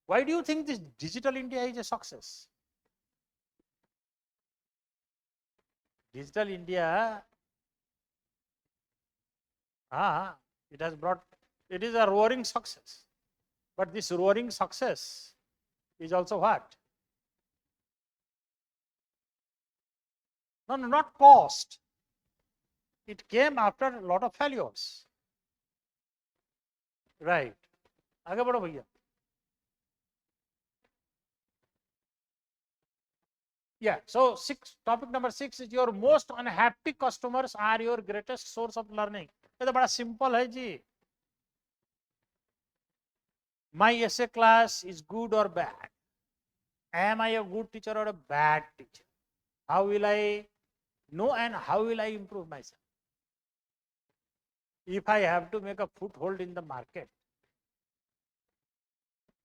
[SPEAKER 1] Why do you think this digital India is a success? Digital India, it has brought, it is a roaring success. But this roaring success is also what? No, not cost. It came after a lot of failures. Right. आगे बढ़ो भैया। Yeah, so topic number 6 is your most unhappy customers are your greatest source of learning. ये तो बड़ा simple है जी। My essay class is good or bad? Am I a good teacher or a bad teacher? How will I know and how will I improve myself? If I have to make a foothold in the market,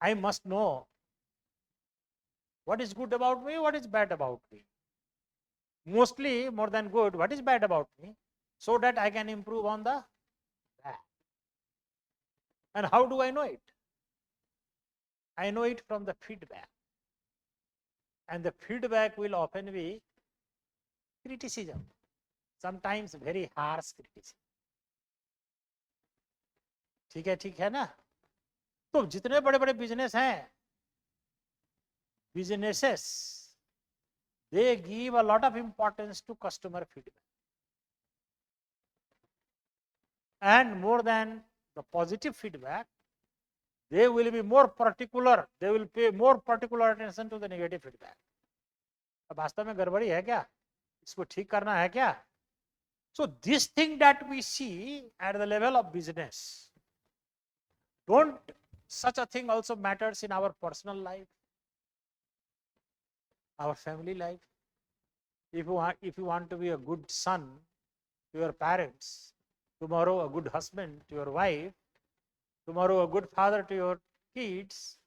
[SPEAKER 1] I must know what is good about me, what is bad about me. Mostly, more than good, what is bad about me, so that I can improve on the bad. And how do I know it? I know it from the feedback. And the feedback will often be criticism, sometimes very harsh criticism. ठीक है ना? तो जितने बड़े बड़े business हैं, businesses, they give a lot of importance to customer feedback. and more than the positive feedback, they will be more particular, they will pay more particular attention to the negative feedback. अब वास्तव में गड़बड़ी है क्या, इसको ठीक करना है क्या? So this thing that we see at the level of business, don't such a thing also matters in our personal life, our family life? If you want to be a good son to your parents, tomorrow a good husband to your wife, tomorrow a good father to your kids,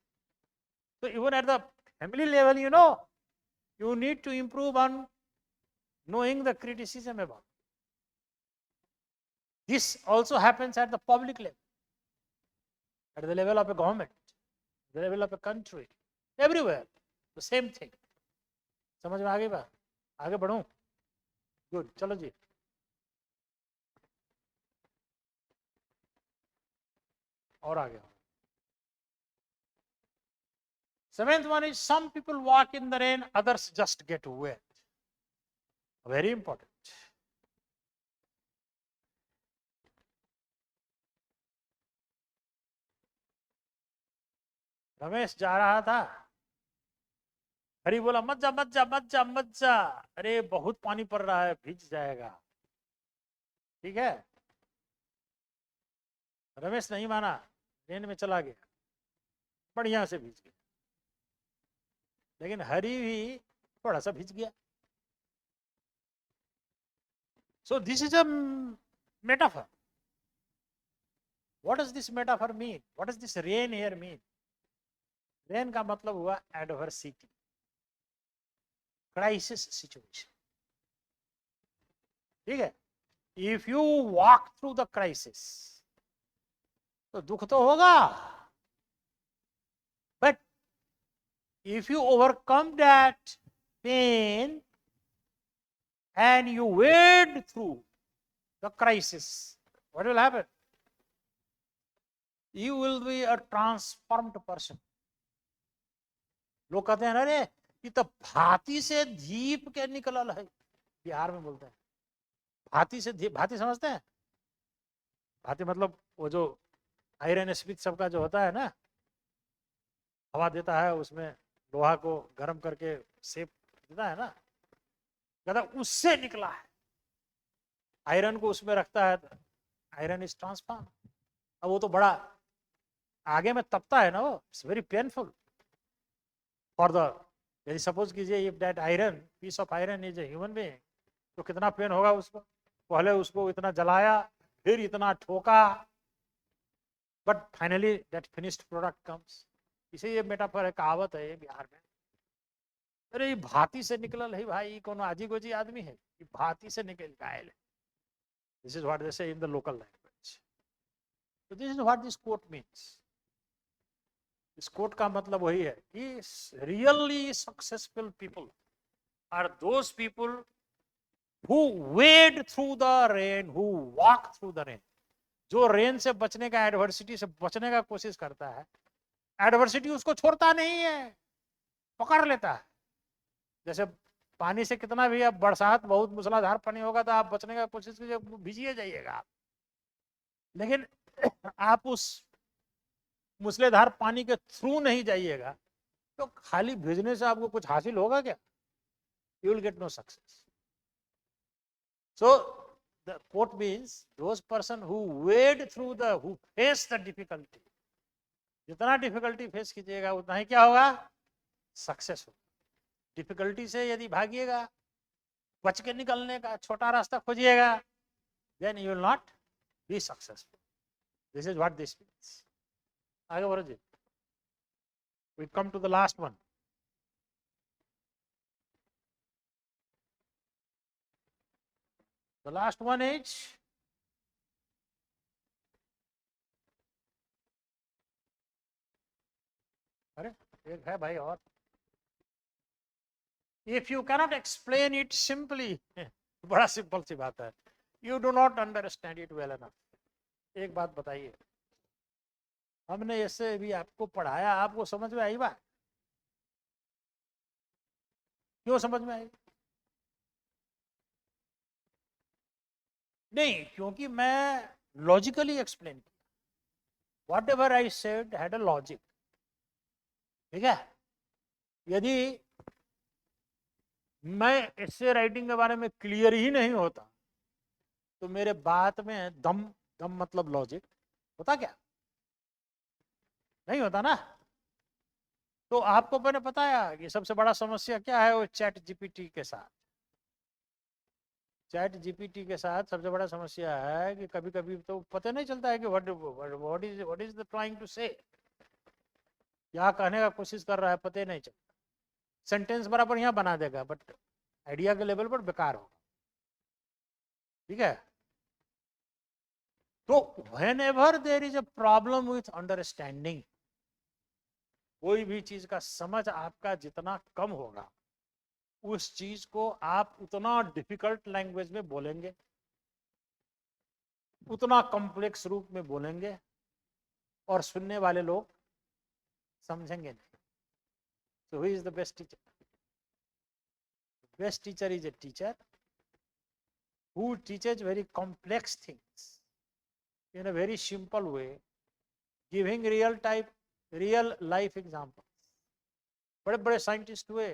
[SPEAKER 1] so even at the family level, you need to improve on knowing the criticism about. This also happens at the public level, at the level of a government, the level of a country, everywhere, the same thing. समझ में आ गई बात? आगे बढ़ूं? Good, चलो जी. और आगे. Seventh one is, some people walk in the rain, others just get wet. Very important. Ramesh जा रहा था, हरी बोला मत जा मत जा मत जा मत जा, अरे बहुत पानी पड़ रहा है, भीग जाएगा. ठीक है, रमेश नहीं माना, रेन में चला गया, बढ़िया से भीग गया. लेकिन हरी भी थोड़ा सा भीग गया. So this is a metaphor. What does this metaphor mean? What does this rain here mean? Rain का मतलब हुआ एडवर्सिटी, क्राइसिस सिचुएशन. ठीक है, if you walk through the crisis तो दुख तो होगा, but if you overcome that pain and you wade through the crisis, what will happen? You will be a transformed person. लोग कहते हैं अरे ये तो भाती से दीप के निकलल है, बिहार में बोलते हैं भाती से दीप. भाती समझते हैं? भाती मतलब वो जो आयरन स्मिथ सबका जो होता है ना, हवा देता है, उसमें लोहा को गर्म करके शेप देता है ना, कहता उससे निकला है. आयरन को उसमें रखता है, आयरन इज ट्रांसफॉर्म. अब वो तो बड़ा आगे में तपता है ना, वो it's very painful for the, यदि सपोज कीजिए if that iron, piece of iron is a human being, तो कितना पेन होगा उसको. पहले उसको इतना जलाया, फिर इतना ठोका, but finally that finished product comes. इसे ये मेटाफर है, कहावत है ये बिहार में, अरे ये भाती से निकलल है भाई, कौन आजी गोजी आदमी है, ये भाती से निकल गायल है. This is what they say in the local language. तो this is what this quote means. इस कोट का मतलब वही है कि really successful people are those people who wade through the rain, who walk through the rain. जो rain से बचने का, एडवर्सिटी से बचने का कोशिश करता है, एडवर्सिटी उसको छोड़ता नहीं है, पकड़ लेता है. जैसे पानी से कितना भी, अब बरसात बहुत मूसलाधार पानी होगा तो आप बचने का कोशिश कीजिए, भिजिए जाइएगा आप, लेकिन आप उस मूसलाधार पानी के थ्रू नहीं जाइएगा तो खाली भेजने से आपको कुछ हासिल होगा क्या? You will get no success. So the quote means those person who wade through the, who face the difficulty. जितना डिफिकल्टी फेस कीजिएगा उतना ही क्या होगा? सक्सेस होगा. डिफिकल्टी से यदि भागिएगा, बच के निकलने का छोटा रास्ता खोजिएगा, then you will not be successful. This is what this means. आगे बढ़ो जी. We come to the last one. The last one is अरे एक है भाई और. If you cannot explain it simply, बड़ा सिंपल सी बात है, you do not understand it well enough. एक बात बताइए, हमने ऐसे भी आपको पढ़ाया, आपको समझ में आई बात? क्यों समझ में आई? नहीं, क्योंकि मैं लॉजिकली एक्सप्लेन किया। What ever I said had a logic. ठीक है, यदि मैं इससे राइटिंग के बारे में क्लियर ही नहीं होता तो मेरे बात में दम, दम मतलब लॉजिक होता क्या? नहीं होता ना। तो आपको मैंने बताया कि सबसे बड़ा समस्या क्या है वो चैट जीपीटी के साथ। चैट जीपीटी के साथ सबसे बड़ा समस्या है कि कभी कभी तो पता नहीं चलता है कि what is the trying to say, क्या कहने का कोशिश कर रहा है पता ही नहीं चलता। सेंटेंस बराबर यहाँ बना देगा बट आइडिया के लेवल पर बेकार होगा। ठीक है, तो whenever there is a problem with understanding, कोई भी चीज का समझ आपका जितना कम होगा उस चीज को आप उतना डिफिकल्ट लैंग्वेज में बोलेंगे, उतना कॉम्प्लेक्स रूप में बोलेंगे और सुनने वाले लोग समझेंगे नहीं। So who is the best teacher? Best teacher is a teacher who teaches very complex things in a very simple way, giving real life examples. बड़े बड़े साइंटिस्ट हुए,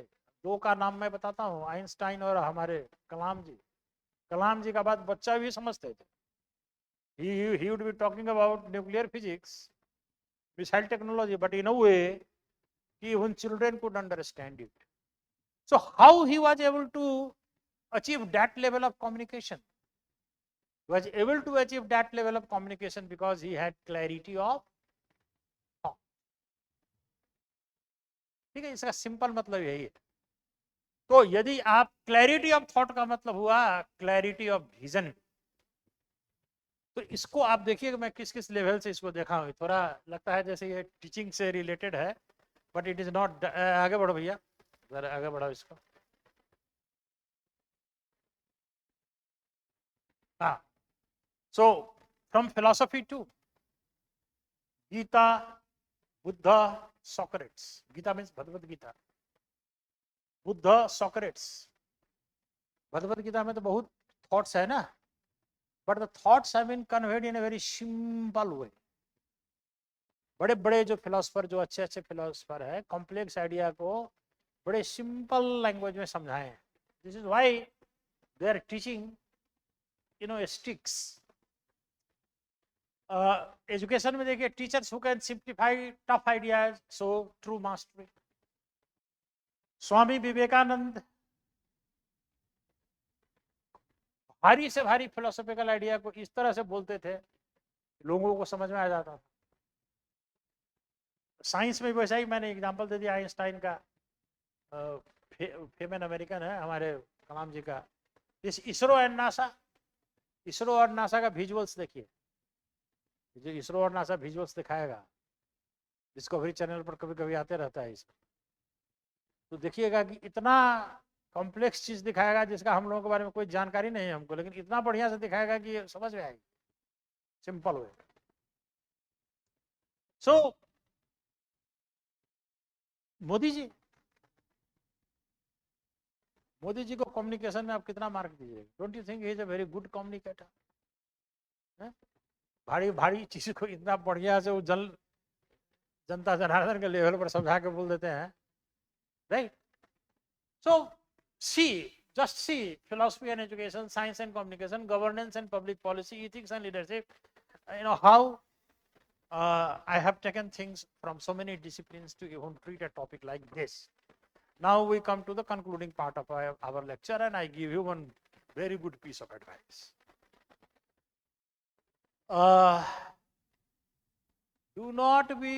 [SPEAKER 1] दो का नाम मैं बताता हूँ, आइंस्टाइन और हमारे कलाम जी। कलाम जी का बात बच्चा भी समझते थे। he would be talking about nuclear physics, missile technology, but in a way even children could understand it. So how he was able to achieve that level of communication? He was able to achieve that level of communication because he had clarity of thought. ठीक है, इसका simple मतलब यही है। तो यदि आप clarity of thought का मतलब हुआ क्लैरिटी ऑफ विजन, तो इसको आप देखिए मैं किस किस लेवल से इसको देखा हूँ। थोड़ा लगता है जैसे ये टीचिंग से रिलेटेड है बट इट इज नॉट। आगे बढ़ो भैया, जरा आगे बढ़ाओ इसको। हाँ, so from philosophy to Gita, Buddha, Socrates. Gita means Bhagavad Gita, Buddha, Socrates. Bhagavad Gita में तो बहुत थॉट्स है ना, but the thoughts have been conveyed in a very simple way. बड़े बड़े जो फिलोसफर, जो अच्छे अच्छे फिलोसफर है, कॉम्प्लेक्स आइडिया को बड़े सिंपल लैंग्वेज में समझाएं। This is why they are teaching sticks. Education में देखिए, teachers who can simplify tough ideas so true mastery. Swami Vivekananda भारी से भारी फिलोसॉफिकल आइडिया को इस तरह से बोलते थे लोगों को समझ में आ जाता था। साइंस में वैसा ही मैंने एग्जांपल दे दिया आइंस्टाइन का, फेमन अमेरिकन है हमारे कलाम जी का। इस इसरो एंड नासा, इसरो और नासा का विजुअल्स देखिए, जो इसरो और नासा विजुअल्स दिखाएगा, डिस्कवरी चैनल पर कभी कभी आते रहता है इसमें, तो देखिएगा कि इतना कॉम्प्लेक्स चीज दिखाएगा जिसका हम लोगों के बारे में कोई जानकारी नहीं है हमको, लेकिन इतना बढ़िया से दिखाएगा कि ये समझ में आएगी सिंपल वे। सो मोदी जी, मोदी जी को कम्युनिकेशन में आप कितना मार्क दीजिएगा? Don't you think he is a very good communicator? भारी भारी चीज को इतना बढ़िया से वो जनता जनार्दन के लेवल पर समझा के बोल देते हैं, right? So C, just see philosophy and education, science and communication, governance and public policy, ethics and leadership. How I have taken things from so many disciplines to even treat a topic like this. Now we come to the concluding part of our lecture, and I give you one very good piece of advice. Do not be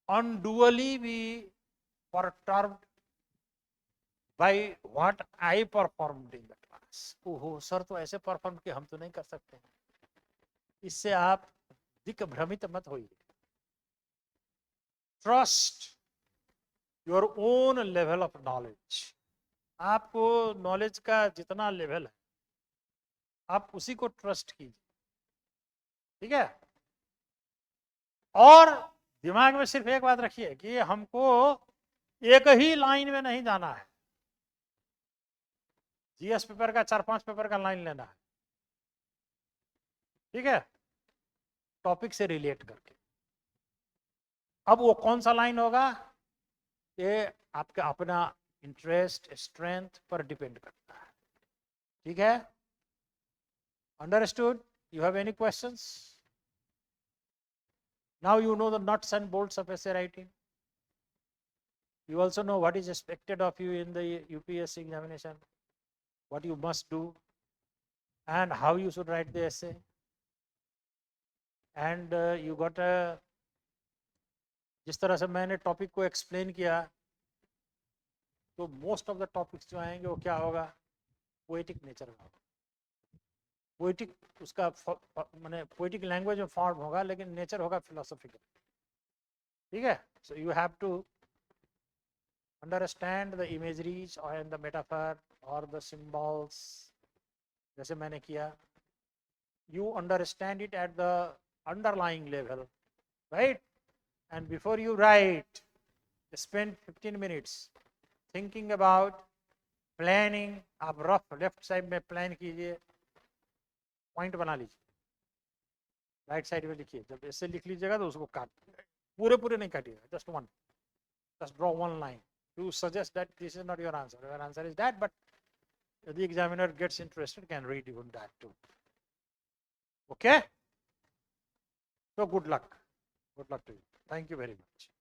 [SPEAKER 1] unduly be perturbed by what I performed in the class. ओहो sir तो ऐसे perform किया, हम तो नहीं कर सकते हैं। इससे आप दिग्भ्रमित मत होइए। Trust your own level of knowledge. आपको नॉलेज का जितना लेवल है आप उसी को ट्रस्ट कीजिए, ठीक है? और दिमाग में सिर्फ एक बात रखिए कि हमको एक ही लाइन में नहीं जाना है। जीएस पेपर का 4-5 पेपर का लाइन लेना है, ठीक है, टॉपिक से रिलेट करके। अब वो कौन सा लाइन होगा, ये आपका अपना इंटरेस्ट स्ट्रेंथ पर डिपेंड करता है। ठीक है, understood? You have any questions? Now you know the nuts and bolts of essay writing. You also know what is expected of you in the UPSC examination, what you must do, and how you should write the essay. And you got a, जिस तरह से मैंने topic को explain किया, तो most of the topics जो आएंगे वो क्या होगा, पोएटिक नेचर का होगा। पोएटिक उसका माने पोएटिक लैंग्वेज में फॉर्म होगा, लेकिन नेचर होगा फिलोसॉफिकल। ठीक है, so you have to understand the imageries and the metaphor or the symbols, जैसे मैंने किया, you understand it at the underlying level, right? And before you write, spend 15 minutes thinking about planning. आप rough left side में plan कीजिए, point बना लीजिए, right side में लिखिए। जब ऐसे लिख लीजिएगा तो उसको काट, पूरे पूरे नहीं काटिएगा, just draw one line to suggest that this is not your answer. Your answer is that, but the examiner gets interested, can read even that too. Okay? So good luck. Good luck to you. Thank you very much.